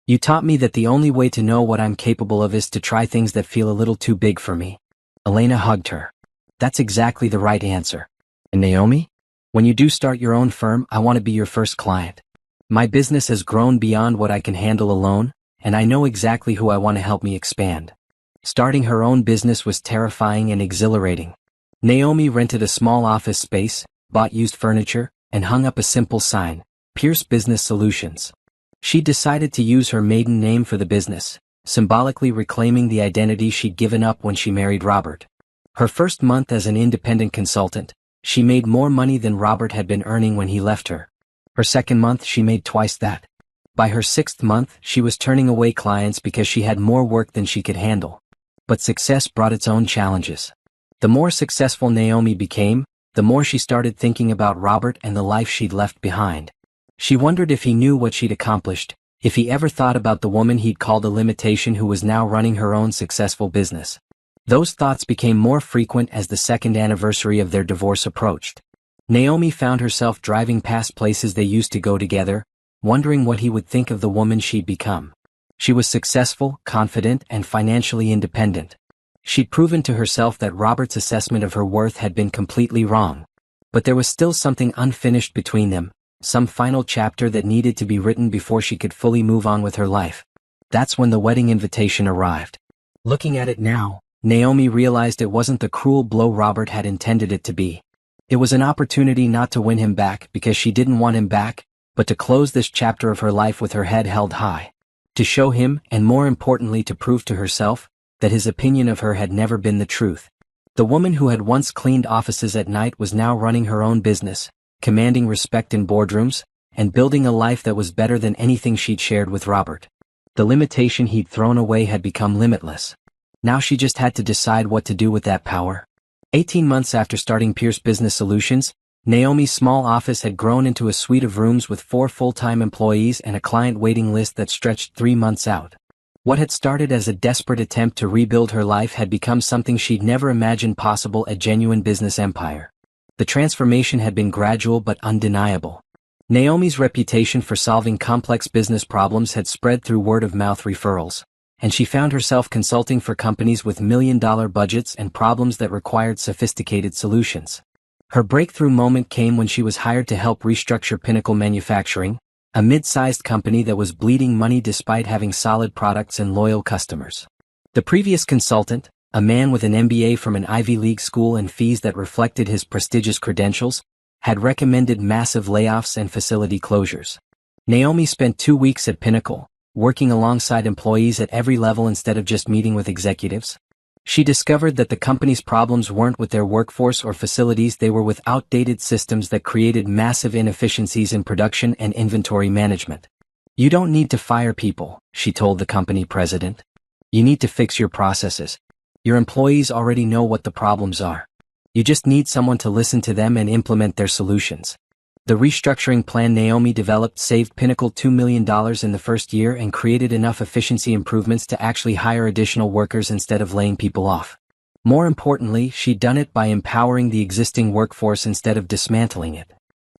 You taught me that the only way to know what I'm capable of is to try things that feel a little too big for me. Elena hugged her. That's exactly the right answer. And Naomi, when you do start your own firm, I want to be your first client. My business has grown beyond what I can handle alone, and I know exactly who I want to help me expand. Starting her own business was terrifying and exhilarating. Naomi rented a small office space, bought used furniture, and hung up a simple sign, Pierce Business Solutions. She decided to use her maiden name for the business, symbolically reclaiming the identity she'd given up when she married Robert. Her first month as an independent consultant, she made more money than Robert had been earning when he left her. Her second month, she made twice that. By her 6th month, she was turning away clients because she had more work than she could handle. But success brought its own challenges. The more successful Naomi became, the more she started thinking about Robert and the life she'd left behind. She wondered if he knew what she'd accomplished, if he ever thought about the woman he'd called a limitation who was now running her own successful business. Those thoughts became more frequent as the 2nd anniversary of their divorce approached. Naomi found herself driving past places they used to go together, wondering what he would think of the woman she'd become. She was successful, confident, and financially independent. She'd proven to herself that Robert's assessment of her worth had been completely wrong. But there was still something unfinished between them, some final chapter that needed to be written before she could fully move on with her life. That's when the wedding invitation arrived. Looking at it now, Naomi realized it wasn't the cruel blow Robert had intended it to be. It was an opportunity not to win him back because she didn't want him back, but to close this chapter of her life with her head held high. To show him, and more importantly to prove to herself, that his opinion of her had never been the truth. The woman who had once cleaned offices at night was now running her own business, commanding respect in boardrooms, and building a life that was better than anything she'd shared with Robert. The limitation he'd thrown away had become limitless. Now she just had to decide what to do with that power. 18 months after starting Pierce Business Solutions, Naomi's small office had grown into a suite of rooms with 4 full-time employees and a client waiting list that stretched 3 months out. What had started as a desperate attempt to rebuild her life had become something she'd never imagined possible, a genuine business empire. The transformation had been gradual but undeniable. Naomi's reputation for solving complex business problems had spread through word-of-mouth referrals, and she found herself consulting for companies with million-dollar budgets and problems that required sophisticated solutions. Her breakthrough moment came when she was hired to help restructure Pinnacle Manufacturing, a mid-sized company that was bleeding money despite having solid products and loyal customers. The previous consultant, a man with an MBA from an Ivy League school and fees that reflected his prestigious credentials, had recommended massive layoffs and facility closures. Naomi spent 2 weeks at Pinnacle, working alongside employees at every level instead of just meeting with executives. She discovered that the company's problems weren't with their workforce or facilities, they were with outdated systems that created massive inefficiencies in production and inventory management. "You don't need to fire people," she told the company president. "You need to fix your processes. Your employees already know what the problems are. You just need someone to listen to them and implement their solutions." The restructuring plan Naomi developed saved Pinnacle $2 million in the first year and created enough efficiency improvements to actually hire additional workers instead of laying people off. More importantly, she'd done it by empowering the existing workforce instead of dismantling it.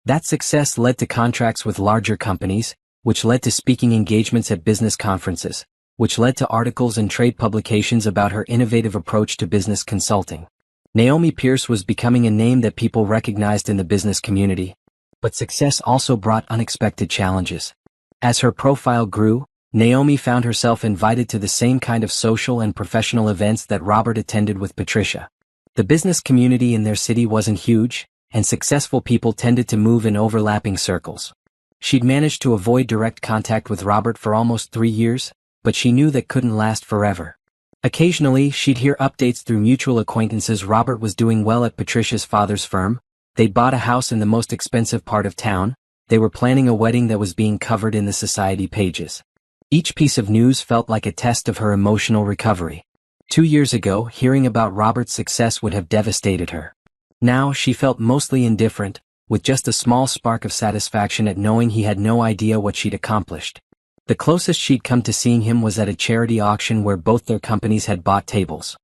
That success led to contracts with larger companies, which led to speaking engagements at business conferences, which led to articles and trade publications about her innovative approach to business consulting. Naomi Pierce was becoming a name that people recognized in the business community. But success also brought unexpected challenges. As her profile grew, Naomi found herself invited to the same kind of social and professional events that Robert attended with Patricia. The business community in their city wasn't huge, and successful people tended to move in overlapping circles. She'd managed to avoid direct contact with Robert for almost 3 years, but she knew that couldn't last forever. Occasionally, she'd hear updates through mutual acquaintances. Robert was doing well at Patricia's father's firm. They'd bought a house in the most expensive part of town. They were planning a wedding that was being covered in the society pages. Each piece of news felt like a test of her emotional recovery. 2 years ago, hearing about Robert's success would have devastated her. Now, she felt mostly indifferent, with just a small spark of satisfaction at knowing he had no idea what she'd accomplished. The closest she'd come to seeing him was at a charity auction where both their companies had bought tables.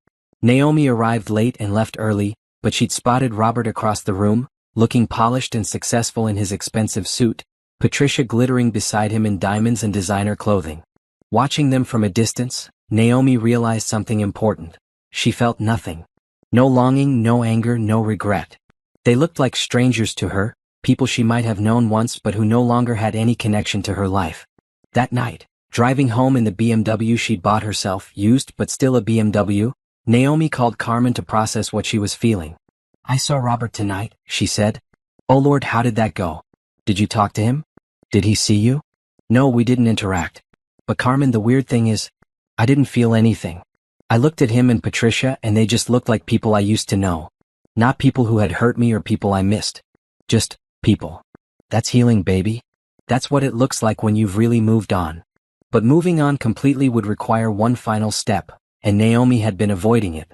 Naomi arrived late and left early, but she'd spotted Robert across the room, looking polished and successful in his expensive suit, Patricia glittering beside him in diamonds and designer clothing. Watching them from a distance, Naomi realized something important. She felt nothing. No longing, no anger, no regret. They looked like strangers to her, people she might have known once but who no longer had any connection to her life. That night, driving home in the BMW she'd bought herself, used but still a BMW, Naomi called Carmen to process what she was feeling. "I saw Robert tonight," she said. "Oh Lord, how did that go? Did you talk to him? Did he see you?" "No, we didn't interact. But Carmen, the weird thing is, I didn't feel anything. I looked at him and Patricia and they just looked like people I used to know. Not people who had hurt me or people I missed. Just people. That's healing, baby. That's what it looks like when you've really moved on." But moving on completely would require one final step, and Naomi had been avoiding it.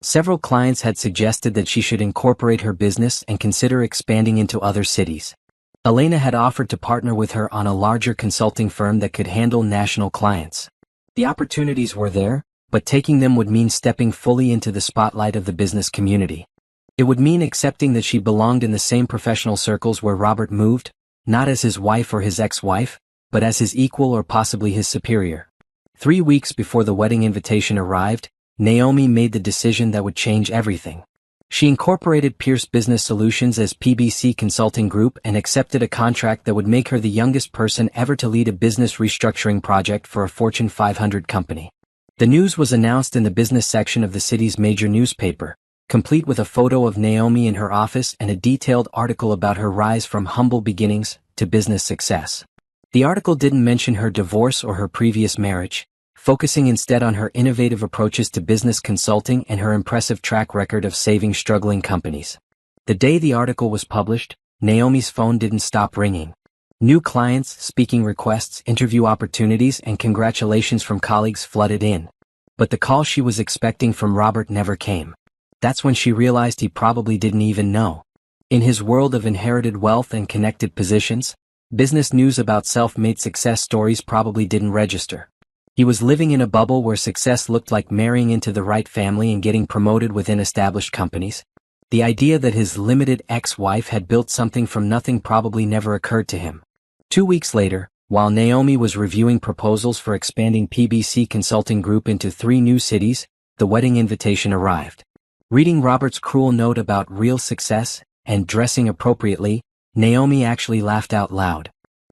Several clients had suggested that she should incorporate her business and consider expanding into other cities. Elena had offered to partner with her on a larger consulting firm that could handle national clients. The opportunities were there, but taking them would mean stepping fully into the spotlight of the business community. It would mean accepting that she belonged in the same professional circles where Robert moved, not as his wife or his ex-wife, but as his equal or possibly his superior. 3 weeks before the wedding invitation arrived, Naomi made the decision that would change everything. She incorporated Pierce Business Solutions as PBC Consulting Group and accepted a contract that would make her the youngest person ever to lead a business restructuring project for a Fortune 500 company. The news was announced in the business section of the city's major newspaper, complete with a photo of Naomi in her office and a detailed article about her rise from humble beginnings to business success. The article didn't mention her divorce or her previous marriage, focusing instead on her innovative approaches to business consulting and her impressive track record of saving struggling companies. The day the article was published, Naomi's phone didn't stop ringing. New clients, speaking requests, interview opportunities, and congratulations from colleagues flooded in. But the call she was expecting from Robert never came. That's when she realized he probably didn't even know. In his world of inherited wealth and connected positions, business news about self-made success stories probably didn't register. He was living in a bubble where success looked like marrying into the right family and getting promoted within established companies. The idea that his limited ex-wife had built something from nothing probably never occurred to him. 2 weeks later, while Naomi was reviewing proposals for expanding PBC Consulting Group into 3 new cities, the wedding invitation arrived. Reading Robert's cruel note about real success and dressing appropriately, Naomi actually laughed out loud.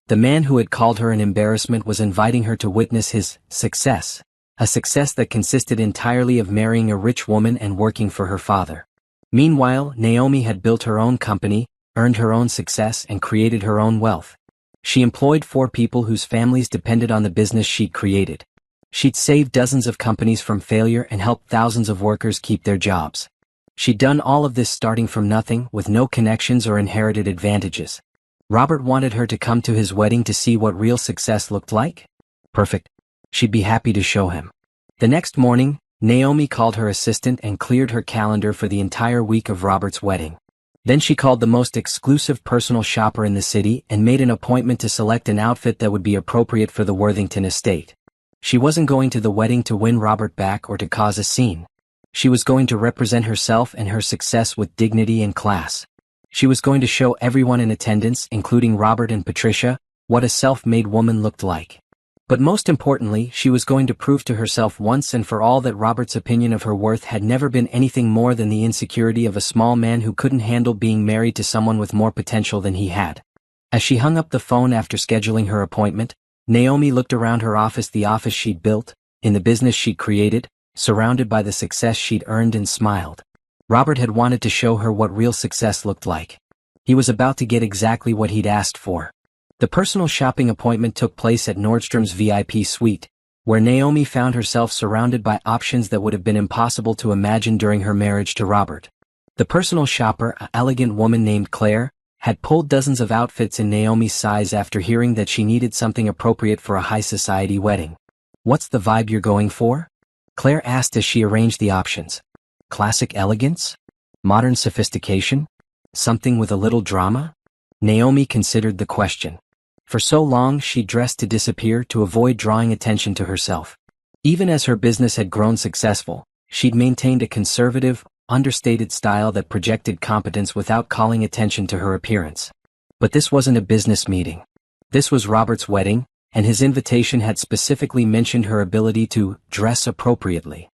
The man who had called her an embarrassment was inviting her to witness his success, a success that consisted entirely of marrying a rich woman and working for her father. Meanwhile, Naomi had built her own company, earned her own success, and created her own wealth. She employed 4 people whose families depended on the business she'd created. She'd saved dozens of companies from failure and helped thousands of workers keep their jobs. She'd done all of this starting from nothing, with no connections or inherited advantages. Robert wanted her to come to his wedding to see what real success looked like? Perfect. She'd be happy to show him. The next morning, Naomi called her assistant and cleared her calendar for the entire week of Robert's wedding. Then she called the most exclusive personal shopper in the city and made an appointment to select an outfit that would be appropriate for the Worthington estate. She wasn't going to the wedding to win Robert back or to cause a scene. She was going to represent herself and her success with dignity and class. She was going to show everyone in attendance, including Robert and Patricia, what a self-made woman looked like. But most importantly, she was going to prove to herself once and for all that Robert's opinion of her worth had never been anything more than the insecurity of a small man who couldn't handle being married to someone with more potential than he had. As she hung up the phone after scheduling her appointment, Naomi looked around her office, the office she'd built, in the business she'd created, surrounded by the success she'd earned, and smiled. Robert had wanted to show her what real success looked like. He was about to get exactly what he'd asked for. The personal shopping appointment took place at Nordstrom's VIP suite, where Naomi found herself surrounded by options that would have been impossible to imagine during her marriage to Robert. The personal shopper, an elegant woman named Claire, had pulled dozens of outfits in Naomi's size after hearing that she needed something appropriate for a high-society wedding. "What's the vibe you're going for?" Claire asked as she arranged the options. "Classic elegance? Modern sophistication? Something with a little drama?" Naomi considered the question. For so long she dressed to disappear to avoid drawing attention to herself. Even as her business had grown successful, she'd maintained a conservative, understated style that projected competence without calling attention to her appearance. But this wasn't a business meeting. This was Robert's wedding, and his invitation had specifically mentioned her ability to dress appropriately.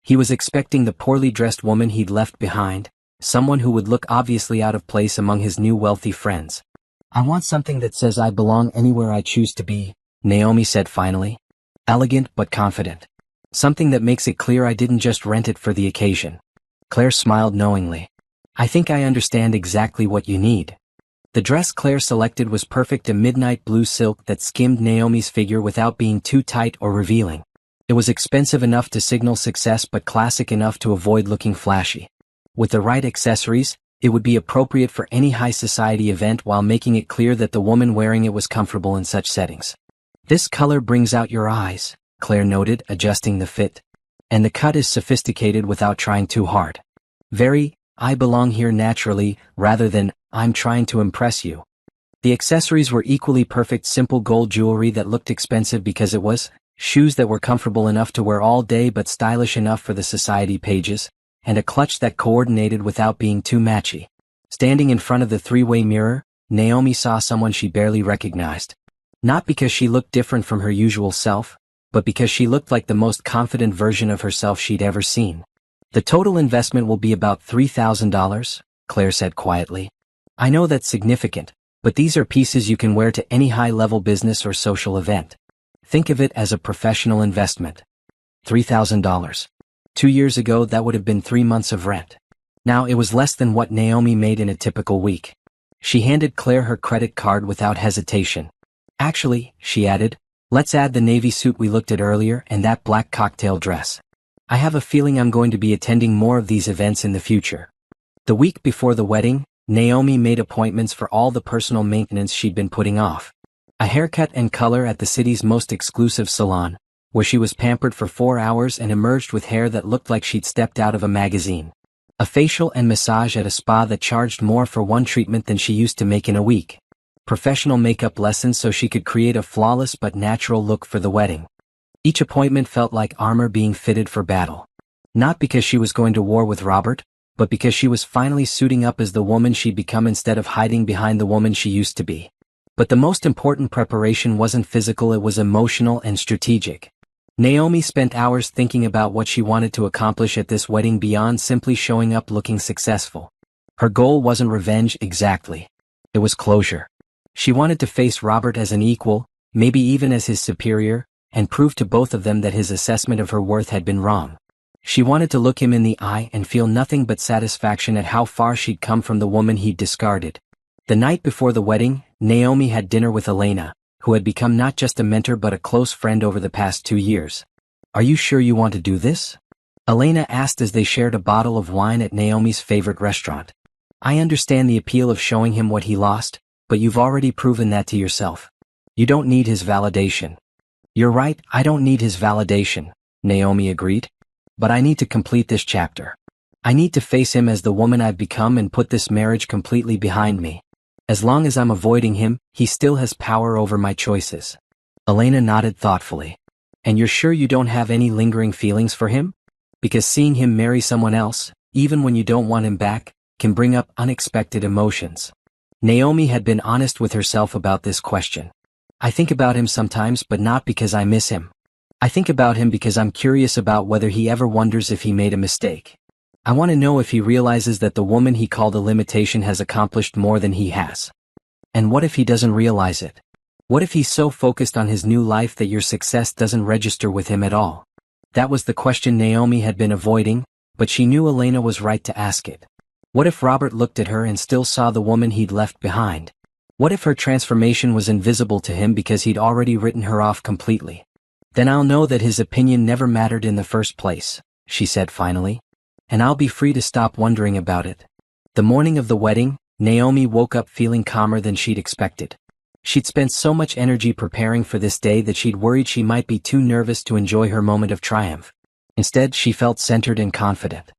He was expecting the poorly dressed woman he'd left behind, someone who would look obviously out of place among his new wealthy friends. "I want something that says I belong anywhere I choose to be," Naomi said finally. "Elegant but confident. Something that makes it clear I didn't just rent it for the occasion." Claire smiled knowingly. "I think I understand exactly what you need." The dress Claire selected was perfect, a midnight blue silk that skimmed Naomi's figure without being too tight or revealing. It was expensive enough to signal success but classic enough to avoid looking flashy. With the right accessories, it would be appropriate for any high society event while making it clear that the woman wearing it was comfortable in such settings. "This color brings out your eyes," Claire noted, adjusting the fit. "And the cut is sophisticated without trying too hard. Very, I belong here naturally, rather than, I'm trying to impress you." The accessories were equally perfect, simple gold jewelry that looked expensive because it was, shoes that were comfortable enough to wear all day but stylish enough for the society pages, and a clutch that coordinated without being too matchy. Standing in front of the three-way mirror, Naomi saw someone she barely recognized. Not because she looked different from her usual self, but because she looked like the most confident version of herself she'd ever seen. The total investment will be about $3,000, Claire said quietly. I know that's significant, but these are pieces you can wear to any high-level business or social event. Think of it as a professional investment. $3,000. 2 years ago that would have been 3 months of rent. Now it was less than what Naomi made in a typical week. She handed Claire her credit card without hesitation. Actually, she added, let's add the navy suit we looked at earlier and that black cocktail dress. I have a feeling I'm going to be attending more of these events in the future. The week before the wedding, Naomi made appointments for all the personal maintenance she'd been putting off. A haircut and color at the city's most exclusive salon, where she was pampered for 4 hours and emerged with hair that looked like she'd stepped out of a magazine. A facial and massage at a spa that charged more for one treatment than she used to make in a week. Professional makeup lessons so she could create a flawless but natural look for the wedding. Each appointment felt like armor being fitted for battle. Not because she was going to war with Robert, but because she was finally suiting up as the woman she'd become instead of hiding behind the woman she used to be. But the most important preparation wasn't physical, it was emotional and strategic. Naomi spent hours thinking about what she wanted to accomplish at this wedding beyond simply showing up looking successful. Her goal wasn't revenge exactly. It was closure. She wanted to face Robert as an equal, maybe even as his superior, and prove to both of them that his assessment of her worth had been wrong. She wanted to look him in the eye and feel nothing but satisfaction at how far she'd come from the woman he'd discarded. The night before the wedding, Naomi had dinner with Elena, who had become not just a mentor but a close friend over the past 2 years. Are you sure you want to do this? Elena asked as they shared a bottle of wine at Naomi's favorite restaurant. I understand the appeal of showing him what he lost, but you've already proven that to yourself. You don't need his validation. You're right, I don't need his validation, Naomi agreed. But I need to complete this chapter. I need to face him as the woman I've become and put this marriage completely behind me. As long as I'm avoiding him, he still has power over my choices. Elena nodded thoughtfully. And you're sure you don't have any lingering feelings for him? Because seeing him marry someone else, even when you don't want him back, can bring up unexpected emotions. Naomi had been honest with herself about this question. I think about him sometimes, but not because I miss him. I think about him because I'm curious about whether he ever wonders if he made a mistake. I want to know if he realizes that the woman he called a limitation has accomplished more than he has. And what if he doesn't realize it? What if he's so focused on his new life that your success doesn't register with him at all? That was the question Naomi had been avoiding, but she knew Elena was right to ask it. What if Robert looked at her and still saw the woman he'd left behind? What if her transformation was invisible to him because he'd already written her off completely? Then I'll know that his opinion never mattered in the first place, she said finally. And I'll be free to stop wondering about it. The morning of the wedding, Naomi woke up feeling calmer than she'd expected. She'd spent so much energy preparing for this day that she'd worried she might be too nervous to enjoy her moment of triumph. Instead, she felt centered and confident.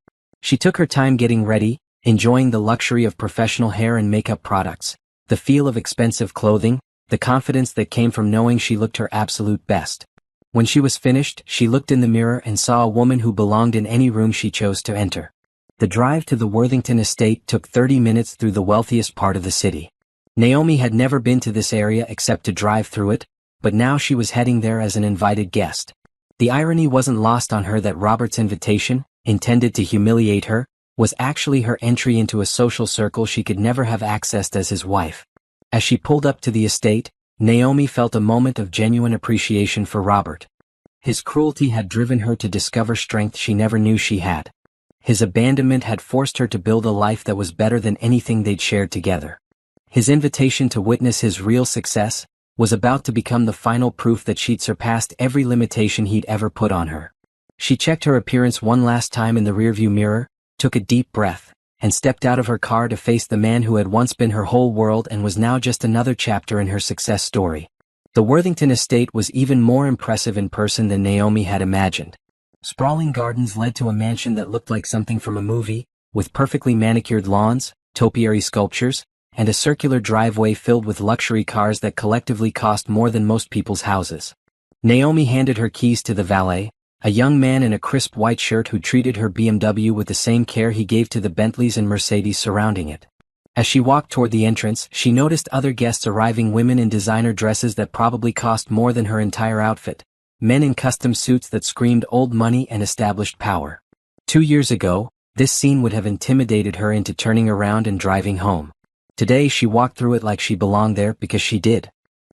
She took her time getting ready, enjoying the luxury of professional hair and makeup products, the feel of expensive clothing, the confidence that came from knowing she looked her absolute best. When she was finished, she looked in the mirror and saw a woman who belonged in any room she chose to enter. The drive to the Worthington estate took 30 minutes through the wealthiest part of the city. Naomi had never been to this area except to drive through it, but now she was heading there as an invited guest. The irony wasn't lost on her that Robert's invitation, intended to humiliate her, was actually her entry into a social circle she could never have accessed as his wife. As she pulled up to the estate, Naomi felt a moment of genuine appreciation for Robert. His cruelty had driven her to discover strength she never knew she had. His abandonment had forced her to build a life that was better than anything they'd shared together. His invitation to witness his real success was about to become the final proof that she'd surpassed every limitation he'd ever put on her. She checked her appearance one last time in the rearview mirror, took a deep breath, and stepped out of her car to face the man who had once been her whole world and was now just another chapter in her success story. The Worthington estate was even more impressive in person than Naomi had imagined. Sprawling gardens led to a mansion that looked like something from a movie, with perfectly manicured lawns, topiary sculptures, and a circular driveway filled with luxury cars that collectively cost more than most people's houses. Naomi handed her keys to the valet, a young man in a crisp white shirt who treated her BMW with the same care he gave to the Bentleys and Mercedes surrounding it. As she walked toward the entrance, she noticed other guests arriving, women in designer dresses that probably cost more than her entire outfit, men in custom suits that screamed old money and established power. 2 years ago, this scene would have intimidated her into turning around and driving home. Today she walked through it like she belonged there because she did.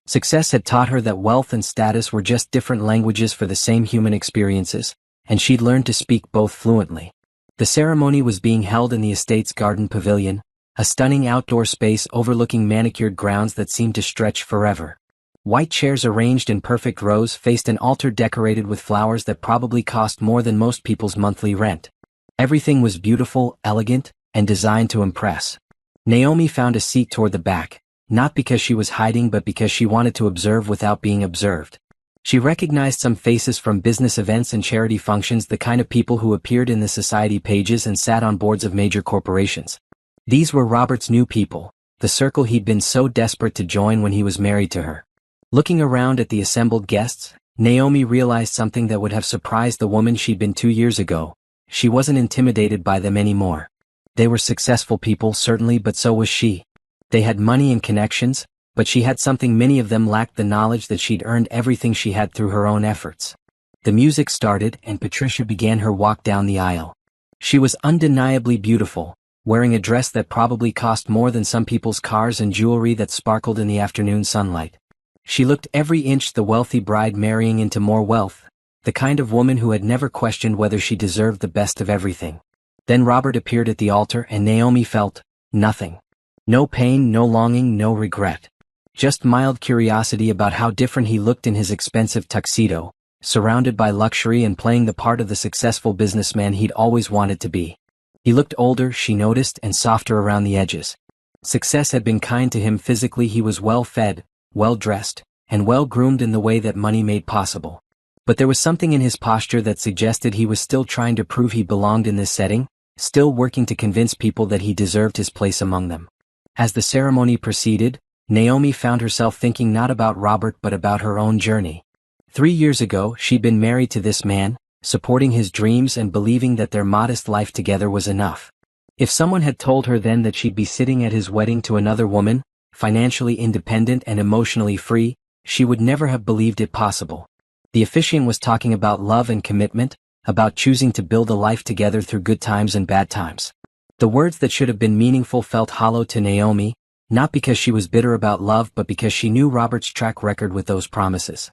Success had taught her that wealth and status were just different languages for the same human experiences, and she'd learned to speak both fluently. The ceremony was being held in the estate's garden pavilion, a stunning outdoor space overlooking manicured grounds that seemed to stretch forever. White chairs arranged in perfect rows faced an altar decorated with flowers that probably cost more than most people's monthly rent. Everything was beautiful, elegant, and designed to impress. Naomi found a seat toward the back, not because she was hiding but because she wanted to observe without being observed. She recognized some faces from business events and charity functions, the kind of people who appeared in the society pages and sat on boards of major corporations. These were Robert's new people, the circle he'd been so desperate to join when he was married to her. Looking around at the assembled guests, Naomi realized something that would have surprised the woman she'd been 2 years ago. She wasn't intimidated by them anymore. They were successful people, certainly, but so was she. They had money and connections, but she had something many of them lacked: the knowledge that she'd earned everything she had through her own efforts. The music started and Patricia began her walk down the aisle. She was undeniably beautiful, wearing a dress that probably cost more than some people's cars and jewelry that sparkled in the afternoon sunlight. She looked every inch the wealthy bride marrying into more wealth, the kind of woman who had never questioned whether she deserved the best of everything. Then Robert appeared at the altar and Naomi felt nothing. No pain, no longing, no regret. Just mild curiosity about how different he looked in his expensive tuxedo, surrounded by luxury and playing the part of the successful businessman he'd always wanted to be. He looked older, she noticed, and softer around the edges. Success had been kind to him physically. He was well-fed, well-dressed, and well-groomed in the way that money made possible. But there was something in his posture that suggested he was still trying to prove he belonged in this setting, still working to convince people that he deserved his place among them. As the ceremony proceeded, Naomi found herself thinking not about Robert but about her own journey. 3 years ago, she'd been married to this man, supporting his dreams and believing that their modest life together was enough. If someone had told her then that she'd be sitting at his wedding to another woman, financially independent and emotionally free, she would never have believed it possible. The officiant was talking about love and commitment, about choosing to build a life together through good times and bad times. The words that should have been meaningful felt hollow to Naomi, not because she was bitter about love but because she knew Robert's track record with those promises.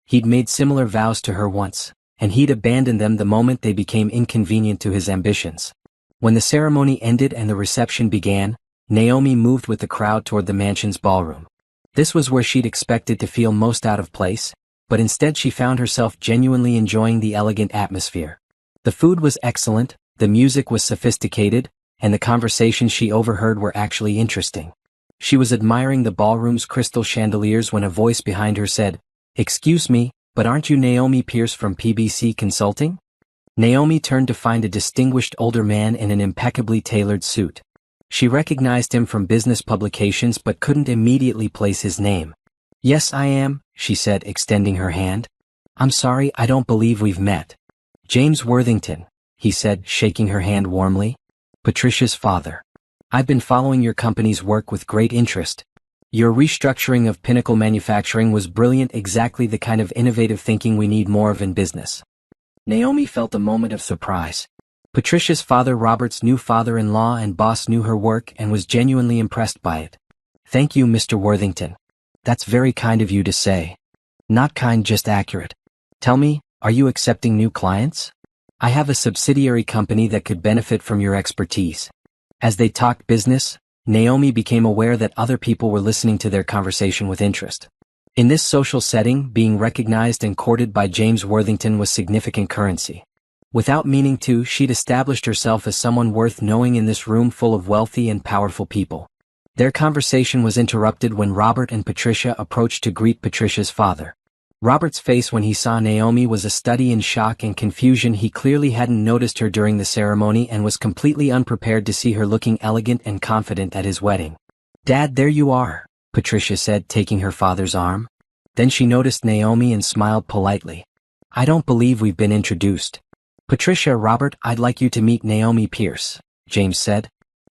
He'd made similar vows to her once, and he'd abandoned them the moment they became inconvenient to his ambitions. When the ceremony ended and the reception began, Naomi moved with the crowd toward the mansion's ballroom. This was where she'd expected to feel most out of place, but instead she found herself genuinely enjoying the elegant atmosphere. The food was excellent, the music was sophisticated, and the conversations she overheard were actually interesting. She was admiring the ballroom's crystal chandeliers when a voice behind her said, "Excuse me, but aren't you Naomi Pierce from PBC Consulting?" Naomi turned to find a distinguished older man in an impeccably tailored suit. She recognized him from business publications but couldn't immediately place his name. "Yes, I am," she said, extending her hand. "I'm sorry, I don't believe we've met." "James Worthington," he said, shaking her hand warmly. "Patricia's father. I've been following your company's work with great interest. Your restructuring of Pinnacle Manufacturing was brilliant, exactly the kind of innovative thinking we need more of in business." Naomi felt a moment of surprise. Patricia's father, Robert's new father-in-law and boss, knew her work and was genuinely impressed by it. "Thank you, Mr. Worthington. That's very kind of you to say." "Not kind, just accurate. Tell me, are you accepting new clients? I have a subsidiary company that could benefit from your expertise." As they talked business, Naomi became aware that other people were listening to their conversation with interest. In this social setting, being recognized and courted by James Worthington was significant currency. Without meaning to, she'd established herself as someone worth knowing in this room full of wealthy and powerful people. Their conversation was interrupted when Robert and Patricia approached to greet Patricia's father. Robert's face when he saw Naomi was a study in shock and confusion. He clearly hadn't noticed her during the ceremony and was completely unprepared to see her looking elegant and confident at his wedding. "Dad, there you are," Patricia said, taking her father's arm. Then she noticed Naomi and smiled politely. "I don't believe we've been introduced." "Patricia, Robert, I'd like you to meet Naomi Pierce," James said.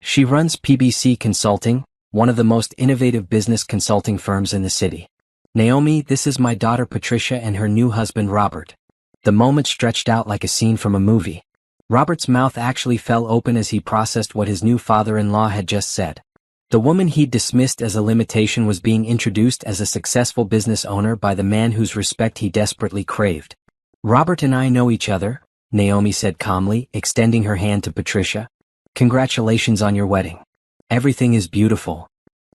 She runs PBC Consulting, one of the most innovative business consulting firms in the city. Naomi, this is my daughter Patricia and her new husband Robert. The moment stretched out like a scene from a movie. Robert's mouth actually fell open as he processed what his new father-in-law had just said. The woman he'd dismissed as a limitation was being introduced as a successful business owner by the man whose respect he desperately craved. Robert and I know each other, Naomi said calmly, extending her hand to Patricia. Congratulations on your wedding. Everything is beautiful.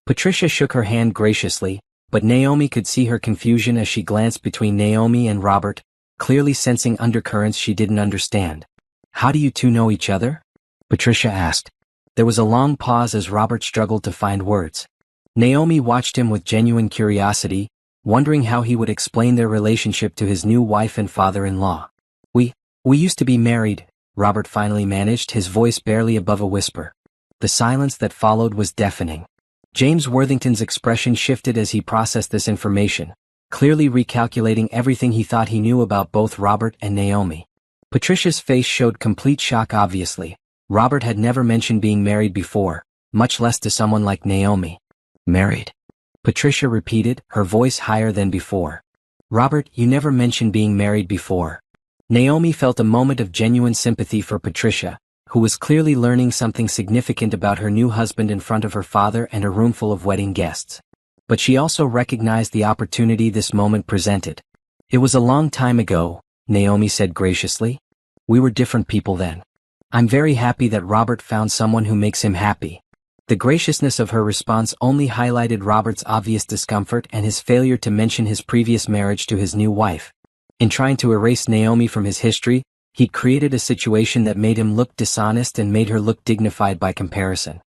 Patricia shook her hand graciously, but Naomi could see her confusion as she glanced between Naomi and Robert, clearly sensing undercurrents she didn't understand. How do you two know each other? Patricia asked. There was a long pause as Robert struggled to find words. Naomi watched him with genuine curiosity, wondering how he would explain their relationship to his new wife and father-in-law. We used to be married, Robert finally managed, his voice barely above a whisper. The silence that followed was deafening. James Worthington's expression shifted as he processed this information, clearly recalculating everything he thought he knew about both Robert and Naomi. Patricia's face showed complete shock obviously. Robert had never mentioned being married before, much less to someone like Naomi. Married? Patricia repeated, her voice higher than before. Robert, you never mentioned being married before. Naomi felt a moment of genuine sympathy for Patricia, who was clearly learning something significant about her new husband in front of her father and a roomful of wedding guests. But she also recognized the opportunity this moment presented. It was a long time ago, Naomi said graciously. We were different people then. I'm very happy that Robert found someone who makes him happy. The graciousness of her response only highlighted Robert's obvious discomfort and his failure to mention his previous marriage to his new wife. In trying to erase Naomi from his history, he'd created a situation that made him look dishonest and made her look dignified by comparison.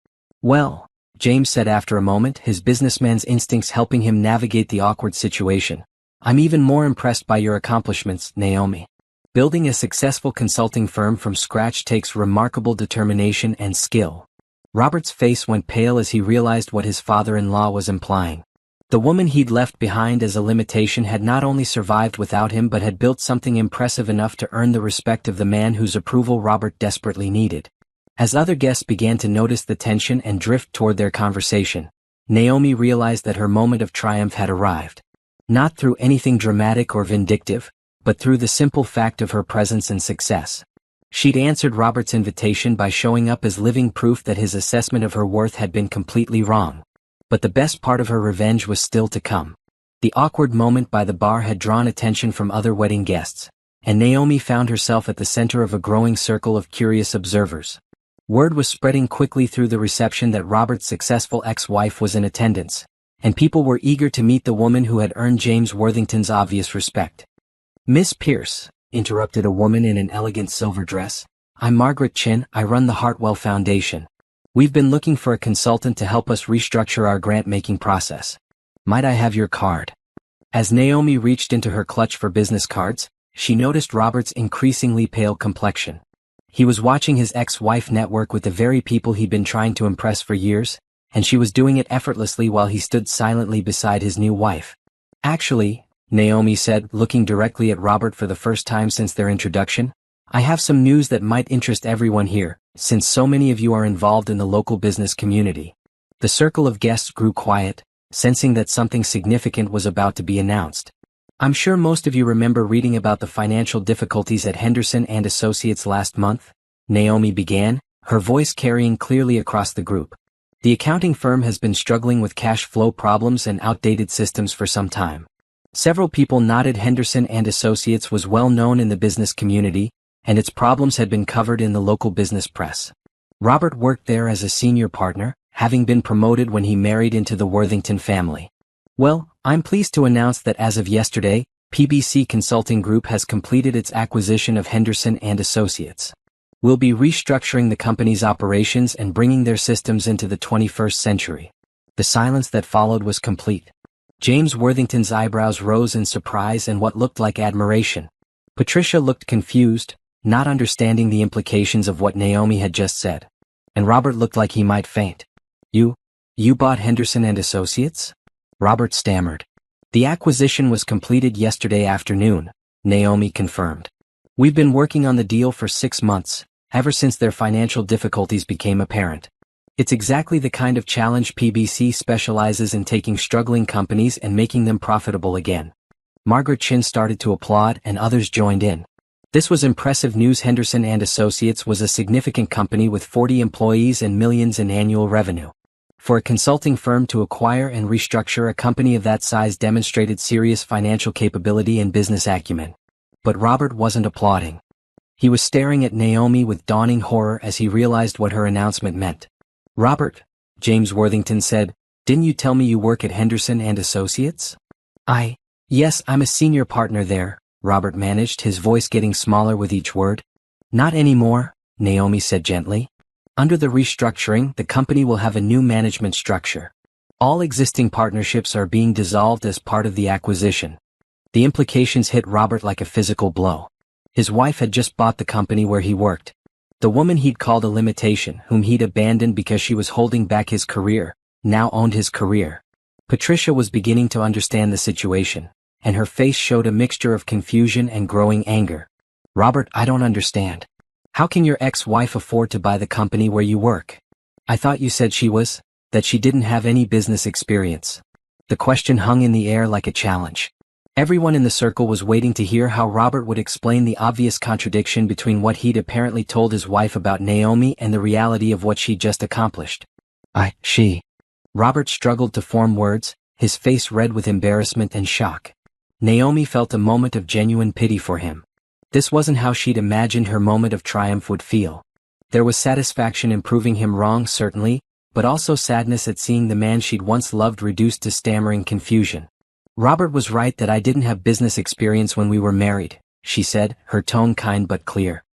Well, James said after a moment, his businessman's instincts helping him navigate the awkward situation. I'm even more impressed by your accomplishments, Naomi. Building a successful consulting firm from scratch takes remarkable determination and skill. Robert's face went pale as he realized what his father-in-law was implying. The woman he'd left behind as a limitation had not only survived without him but had built something impressive enough to earn the respect of the man whose approval Robert desperately needed. As other guests began to notice the tension and drift toward their conversation, Naomi realized that her moment of triumph had arrived. Not through anything dramatic or vindictive, but through the simple fact of her presence and success. She'd answered Robert's invitation by showing up as living proof that his assessment of her worth had been completely wrong. But the best part of her revenge was still to come. The awkward moment by the bar had drawn attention from other wedding guests, and Naomi found herself at the center of a growing circle of curious observers. Word was spreading quickly through the reception that Robert's successful ex-wife was in attendance, and people were eager to meet the woman who had earned James Worthington's obvious respect. Miss Pierce, interrupted a woman in an elegant silver dress. I'm Margaret Chin, I run the Hartwell Foundation. We've been looking for a consultant to help us restructure our grant-making process. Might I have your card? As Naomi reached into her clutch for business cards, she noticed Robert's increasingly pale complexion. He was watching his ex-wife network with the very people he'd been trying to impress for years, and she was doing it effortlessly while he stood silently beside his new wife. Actually, Naomi said, looking directly at Robert for the first time since their introduction, I have some news that might interest everyone here, since so many of you are involved in the local business community. The circle of guests grew quiet, sensing that something significant was about to be announced. I'm sure most of you remember reading about the financial difficulties at Henderson and Associates last month, Naomi began, her voice carrying clearly across the group. The accounting firm has been struggling with cash flow problems and outdated systems for some time. Several people nodded. Henderson and Associates was well known in the business community, and its problems had been covered in the local business press. Robert worked there as a senior partner, having been promoted when he married into the Worthington family. Well, I'm pleased to announce that as of yesterday, PBC Consulting Group has completed its acquisition of Henderson and Associates. We'll be restructuring the company's operations and bringing their systems into the 21st century. The silence that followed was complete. James Worthington's eyebrows rose in surprise and what looked like admiration. Patricia looked confused, not understanding the implications of what Naomi had just said. And Robert looked like he might faint. You bought Henderson and Associates? Robert stammered. The acquisition was completed yesterday afternoon, Naomi confirmed. We've been working on the deal for 6 months, ever since their financial difficulties became apparent. It's exactly the kind of challenge PBC specializes in, taking struggling companies and making them profitable again. Margaret Chin started to applaud and others joined in. This was impressive news. Henderson and Associates was a significant company with 40 employees and millions in annual revenue. For a consulting firm to acquire and restructure a company of that size demonstrated serious financial capability and business acumen. But Robert wasn't applauding. He was staring at Naomi with dawning horror as he realized what her announcement meant. "Robert," James Worthington said, "didn't you tell me you work at Henderson and Associates?" Yes, I'm a senior partner there," Robert managed, his voice getting smaller with each word. "Not anymore," Naomi said gently. "Under the restructuring, the company will have a new management structure. All existing partnerships are being dissolved as part of the acquisition." The implications hit Robert like a physical blow. His wife had just bought the company where he worked. The woman he'd called a limitation, whom he'd abandoned because she was holding back his career, now owned his career. Patricia was beginning to understand the situation, and her face showed a mixture of confusion and growing anger. "Robert, I don't understand. How can your ex-wife afford to buy the company where you work? I thought you said that she didn't have any business experience." The question hung in the air like a challenge. Everyone in the circle was waiting to hear how Robert would explain the obvious contradiction between what he'd apparently told his wife about Naomi and the reality of what she'd just accomplished. She. Robert struggled to form words, his face red with embarrassment and shock. Naomi felt a moment of genuine pity for him. This wasn't how she'd imagined her moment of triumph would feel. There was satisfaction in proving him wrong, certainly, but also sadness at seeing the man she'd once loved reduced to stammering confusion. "Robert was right that I didn't have business experience when we were married," she said, her tone kind but clear.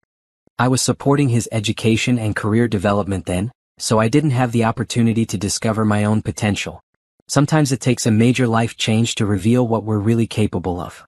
"I was supporting his education and career development then, so I didn't have the opportunity to discover my own potential. Sometimes it takes a major life change to reveal what we're really capable of."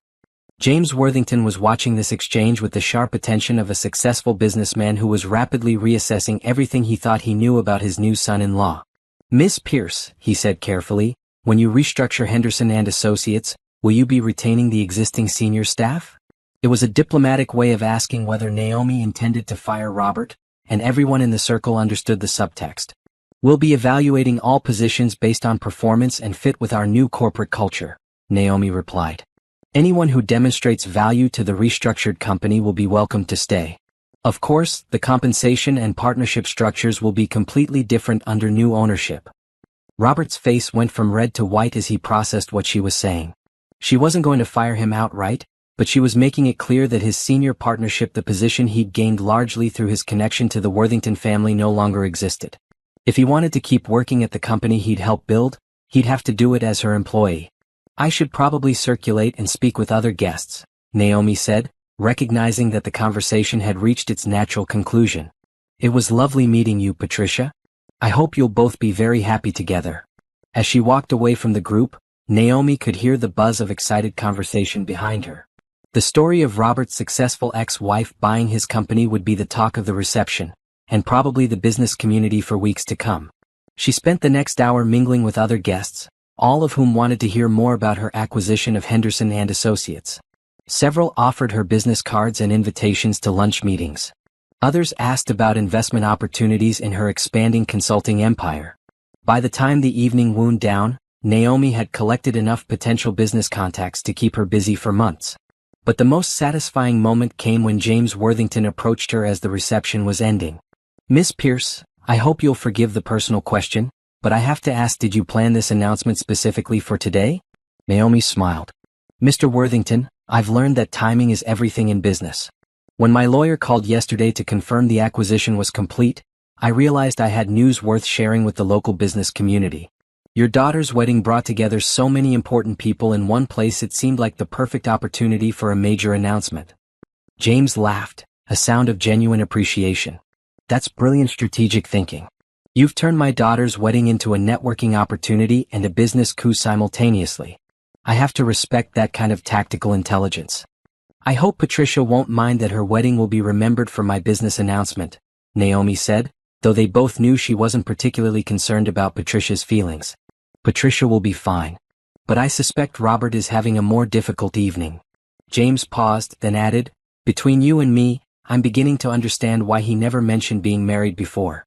James Worthington was watching this exchange with the sharp attention of a successful businessman who was rapidly reassessing everything he thought he knew about his new son-in-law. "Miss Pierce," he said carefully, "when you restructure Henderson and Associates, will you be retaining the existing senior staff?" It was a diplomatic way of asking whether Naomi intended to fire Robert, and everyone in the circle understood the subtext. "We'll be evaluating all positions based on performance and fit with our new corporate culture," Naomi replied. "Anyone who demonstrates value to the restructured company will be welcome to stay. Of course, the compensation and partnership structures will be completely different under new ownership." Robert's face went from red to white as he processed what she was saying. She wasn't going to fire him outright, but she was making it clear that his senior partnership, the position he'd gained largely through his connection to the Worthington family, no longer existed. If he wanted to keep working at the company he'd helped build, he'd have to do it as her employee. "I should probably circulate and speak with other guests," Naomi said, recognizing that the conversation had reached its natural conclusion. "It was lovely meeting you, Patricia. I hope you'll both be very happy together." As she walked away from the group, Naomi could hear the buzz of excited conversation behind her. The story of Robert's successful ex-wife buying his company would be the talk of the reception, and probably the business community for weeks to come. She spent the next hour mingling with other guests, all of whom wanted to hear more about her acquisition of Henderson and Associates. Several offered her business cards and invitations to lunch meetings. Others asked about investment opportunities in her expanding consulting empire. By the time the evening wound down, Naomi had collected enough potential business contacts to keep her busy for months. But the most satisfying moment came when James Worthington approached her as the reception was ending. "Miss Pierce, I hope you'll forgive the personal question, but I have to ask, did you plan this announcement specifically for today?" Naomi smiled. "Mr. Worthington, I've learned that timing is everything in business. When my lawyer called yesterday to confirm the acquisition was complete, I realized I had news worth sharing with the local business community. Your daughter's wedding brought together so many important people in one place, it seemed like the perfect opportunity for a major announcement." James laughed, a sound of genuine appreciation. "That's brilliant strategic thinking. You've turned my daughter's wedding into a networking opportunity and a business coup simultaneously. I have to respect that kind of tactical intelligence. I hope Patricia won't mind that her wedding will be remembered for my business announcement," Naomi said, though they both knew she wasn't particularly concerned about Patricia's feelings. "Patricia will be fine. But I suspect Robert is having a more difficult evening." James paused, then added, "Between you and me, I'm beginning to understand why he never mentioned being married before.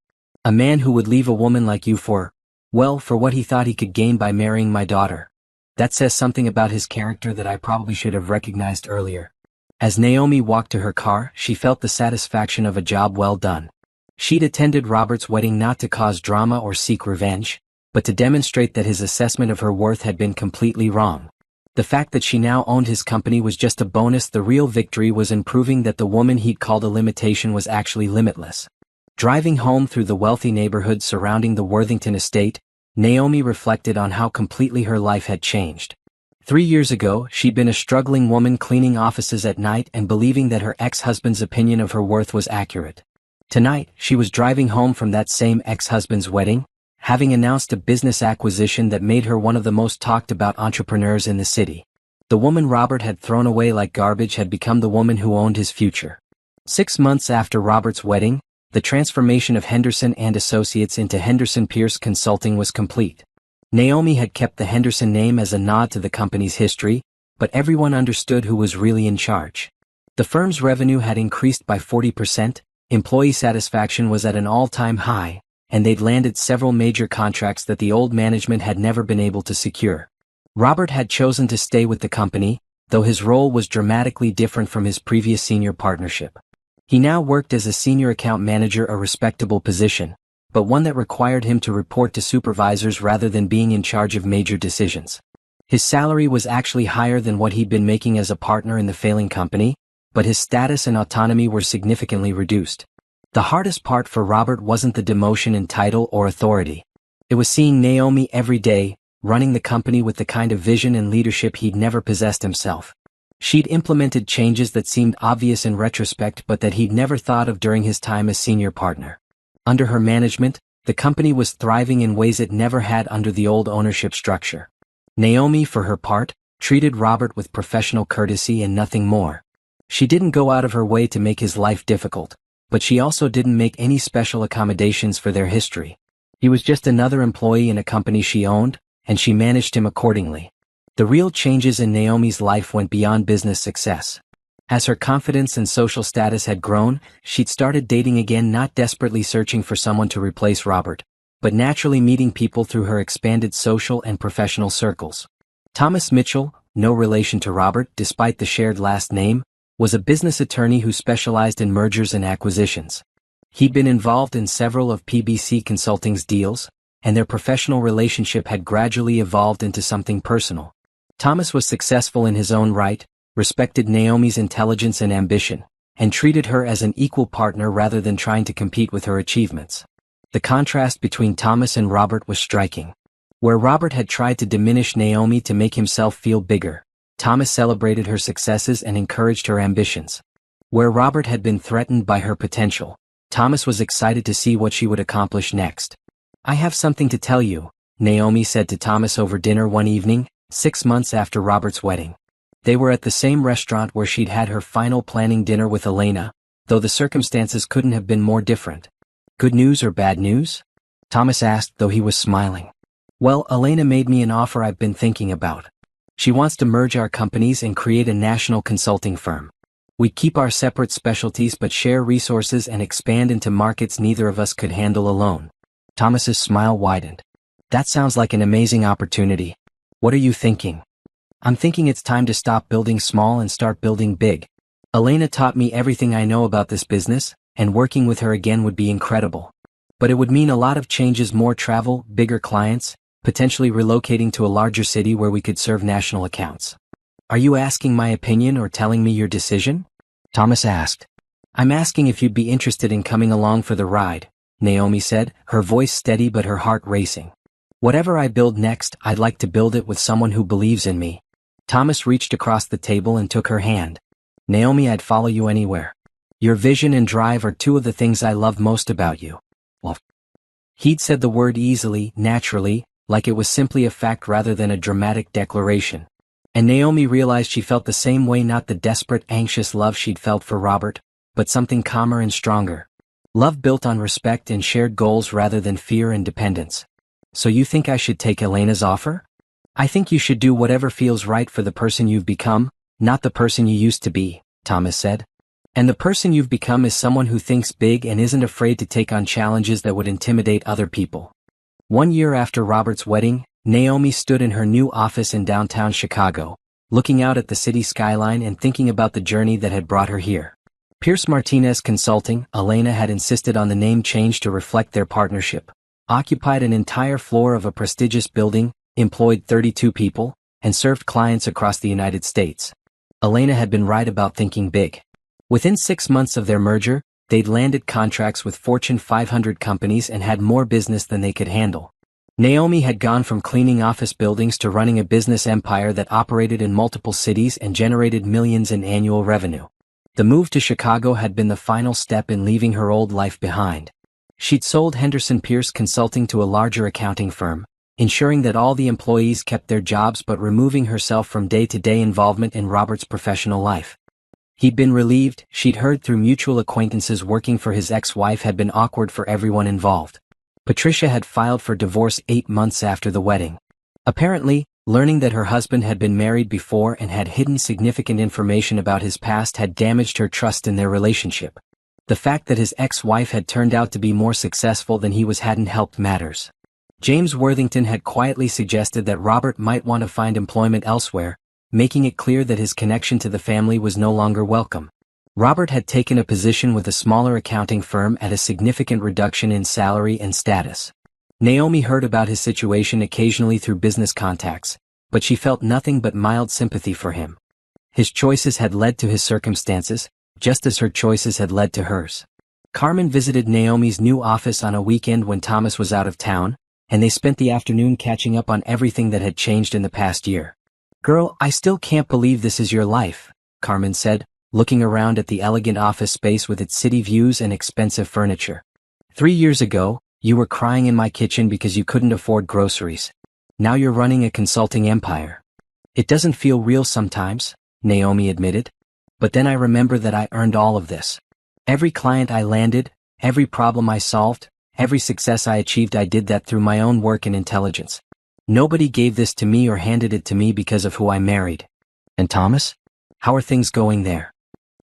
A man who would leave a woman like you for what he thought he could gain by marrying my daughter. That says something about his character that I probably should have recognized earlier. As Naomi walked to her car, she felt the satisfaction of a job well done. She'd attended Robert's wedding not to cause drama or seek revenge, but to demonstrate that his assessment of her worth had been completely wrong. The fact that she now owned his company was just a bonus. The real victory was in proving that the woman he'd called a limitation was actually limitless. Driving home through the wealthy neighborhood surrounding the Worthington estate, Naomi reflected on how completely her life had changed. 3 years ago, she'd been a struggling woman cleaning offices at night and believing that her ex-husband's opinion of her worth was accurate. Tonight, she was driving home from that same ex-husband's wedding, having announced a business acquisition that made her one of the most talked about entrepreneurs in the city. The woman Robert had thrown away like garbage had become the woman who owned his future. 6 months after Robert's wedding, the transformation of Henderson and Associates into Henderson Pierce Consulting was complete. Naomi had kept the Henderson name as a nod to the company's history, but everyone understood who was really in charge. The firm's revenue had increased by 40%, employee satisfaction was at an all-time high, and they'd landed several major contracts that the old management had never been able to secure. Robert had chosen to stay with the company, though his role was dramatically different from his previous senior partnership. He now worked as a senior account manager, a respectable position, but one that required him to report to supervisors rather than being in charge of major decisions. His salary was actually higher than what he'd been making as a partner in the failing company, but his status and autonomy were significantly reduced. The hardest part for Robert wasn't the demotion in title or authority. It was seeing Naomi every day, running the company with the kind of vision and leadership he'd never possessed himself. She'd implemented changes that seemed obvious in retrospect but that he'd never thought of during his time as senior partner. Under her management, the company was thriving in ways it never had under the old ownership structure. Naomi, for her part, treated Robert with professional courtesy and nothing more. She didn't go out of her way to make his life difficult, but she also didn't make any special accommodations for their history. He was just another employee in a company she owned, and she managed him accordingly. The real changes in Naomi's life went beyond business success. As her confidence and social status had grown, she'd started dating again, not desperately searching for someone to replace Robert, but naturally meeting people through her expanded social and professional circles. Thomas Mitchell, no relation to Robert despite the shared last name, was a business attorney who specialized in mergers and acquisitions. He'd been involved in several of PBC Consulting's deals, and their professional relationship had gradually evolved into something personal. Thomas was successful in his own right, respected Naomi's intelligence and ambition, and treated her as an equal partner rather than trying to compete with her achievements. The contrast between Thomas and Robert was striking. Where Robert had tried to diminish Naomi to make himself feel bigger, Thomas celebrated her successes and encouraged her ambitions. Where Robert had been threatened by her potential, Thomas was excited to see what she would accomplish next. "I have something to tell you," Naomi said to Thomas over dinner one evening, 6 months after Robert's wedding. They were at the same restaurant where she'd had her final planning dinner with Elena, though the circumstances couldn't have been more different. "Good news or bad news?" Thomas asked, though he was smiling. "Well, Elena made me an offer I've been thinking about. She wants to merge our companies and create a national consulting firm. We keep our separate specialties but share resources and expand into markets neither of us could handle alone." Thomas's smile widened. "That sounds like an amazing opportunity. What are you thinking?" "I'm thinking it's time to stop building small and start building big. Elena taught me everything I know about this business, and working with her again would be incredible. But it would mean a lot of changes, more travel, bigger clients, potentially relocating to a larger city where we could serve national accounts." "Are you asking my opinion or telling me your decision?" Thomas asked. "I'm asking if you'd be interested in coming along for the ride," Naomi said, her voice steady but her heart racing. "Whatever I build next, I'd like to build it with someone who believes in me." Thomas reached across the table and took her hand. "Naomi, I'd follow you anywhere. Your vision and drive are two of the things I love most about you." Well, he'd said the word easily, naturally, like it was simply a fact rather than a dramatic declaration. And Naomi realized she felt the same way, not the desperate, anxious love she'd felt for Robert, but something calmer and stronger. Love built on respect and shared goals rather than fear and dependence. "So you think I should take Elena's offer?" "I think you should do whatever feels right for the person you've become, not the person you used to be," Thomas said. And the person you've become is someone who thinks big and isn't afraid to take on challenges that would intimidate other people. 1 year after Robert's wedding, Naomi stood in her new office in downtown Chicago, looking out at the city skyline and thinking about the journey that had brought her here. Pierce Martinez Consulting, Elena had insisted on the name change to reflect their partnership, occupied an entire floor of a prestigious building, employed 32 people, and served clients across the United States. Elena had been right about thinking big. Within 6 months of their merger, they'd landed contracts with Fortune 500 companies and had more business than they could handle. Naomi had gone from cleaning office buildings to running a business empire that operated in multiple cities and generated millions in annual revenue. The move to Chicago had been the final step in leaving her old life behind. She'd sold Henderson Pierce Consulting to a larger accounting firm, ensuring that all the employees kept their jobs but removing herself from day-to-day involvement in Robert's professional life. He'd been relieved. She'd heard through mutual acquaintances working for his ex-wife had been awkward for everyone involved. Patricia had filed for divorce 8 months after the wedding. Apparently, learning that her husband had been married before and had hidden significant information about his past had damaged her trust in their relationship. The fact that his ex-wife had turned out to be more successful than he was hadn't helped matters. James Worthington had quietly suggested that Robert might want to find employment elsewhere, making it clear that his connection to the family was no longer welcome. Robert had taken a position with a smaller accounting firm at a significant reduction in salary and status. Naomi heard about his situation occasionally through business contacts, but she felt nothing but mild sympathy for him. His choices had led to his circumstances, just as her choices had led to hers. Carmen visited Naomi's new office on a weekend when Thomas was out of town, and they spent the afternoon catching up on everything that had changed in the past year. "Girl, I still can't believe this is your life," Carmen said, looking around at the elegant office space with its city views and expensive furniture. 3 years ago, you were crying in my kitchen because you couldn't afford groceries. Now you're running a consulting empire. It doesn't feel real sometimes, Naomi admitted. But then I remember that I earned all of this. Every client I landed, every problem I solved, every success I achieved, I did that through my own work and intelligence. Nobody gave this to me or handed it to me because of who I married. And Thomas? How are things going there?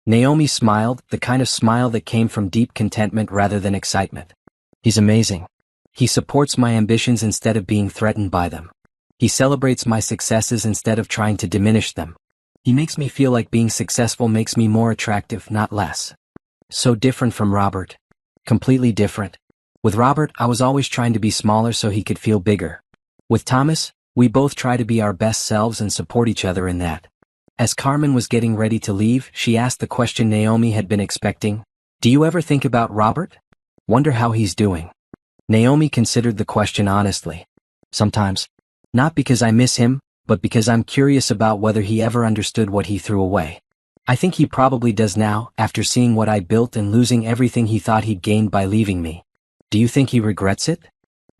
Naomi smiled, the kind of smile that came from deep contentment rather than excitement. He's amazing. He supports my ambitions instead of being threatened by them. He celebrates my successes instead of trying to diminish them. He makes me feel like being successful makes me more attractive, not less. So different from Robert. Completely different. With Robert, I was always trying to be smaller so he could feel bigger. With Thomas, we both try to be our best selves and support each other in that. As Carmen was getting ready to leave, she asked the question Naomi had been expecting. Do you ever think about Robert? Wonder how he's doing? Naomi considered the question honestly. Sometimes. Not because I miss him, but because I'm curious about whether he ever understood what he threw away. I think he probably does now, after seeing what I built and losing everything he thought he'd gained by leaving me. Do you think he regrets it?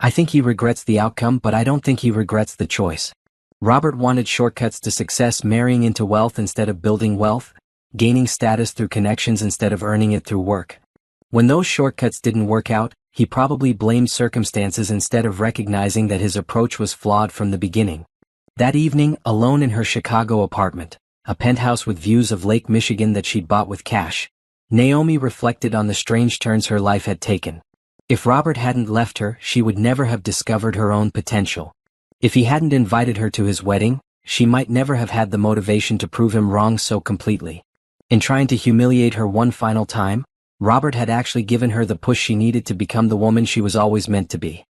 I think he regrets the outcome, but I don't think he regrets the choice. Robert wanted shortcuts to success, marrying into wealth instead of building wealth, gaining status through connections instead of earning it through work. When those shortcuts didn't work out, he probably blamed circumstances instead of recognizing that his approach was flawed from the beginning. That evening, alone in her Chicago apartment, a penthouse with views of Lake Michigan that she'd bought with cash, Naomi reflected on the strange turns her life had taken. If Robert hadn't left her, she would never have discovered her own potential. If he hadn't invited her to his wedding, she might never have had the motivation to prove him wrong so completely. In trying to humiliate her one final time, Robert had actually given her the push she needed to become the woman she was always meant to be.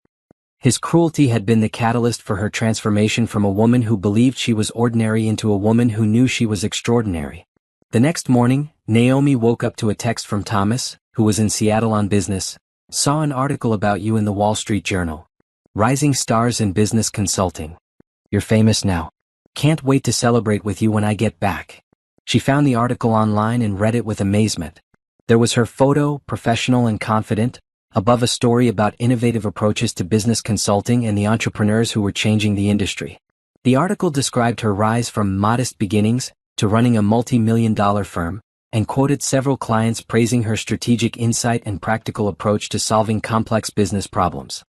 His cruelty had been the catalyst for her transformation from a woman who believed she was ordinary into a woman who knew she was extraordinary. The next morning, Naomi woke up to a text from Thomas, who was in Seattle on business. Saw an article about you in the Wall Street Journal. Rising stars in business consulting. You're famous now. Can't wait to celebrate with you when I get back. She found the article online and read it with amazement. There was her photo, professional and confident, above a story about innovative approaches to business consulting and the entrepreneurs who were changing the industry. The article described her rise from modest beginnings to running a multi-million-dollar firm, and quoted several clients praising her strategic insight and practical approach to solving complex business problems.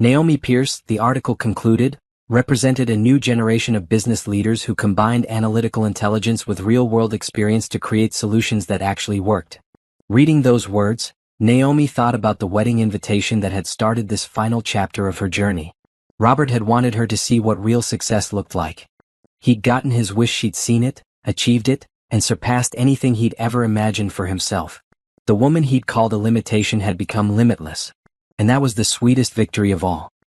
Naomi Pierce, the article concluded, represented a new generation of business leaders who combined analytical intelligence with real-world experience to create solutions that actually worked. Reading those words, Naomi thought about the wedding invitation that had started this final chapter of her journey. Robert had wanted her to see what real success looked like. He'd gotten his wish, she'd seen it, achieved it, and surpassed anything he'd ever imagined for himself. The woman he'd called a limitation had become limitless. And that was the sweetest victory of all.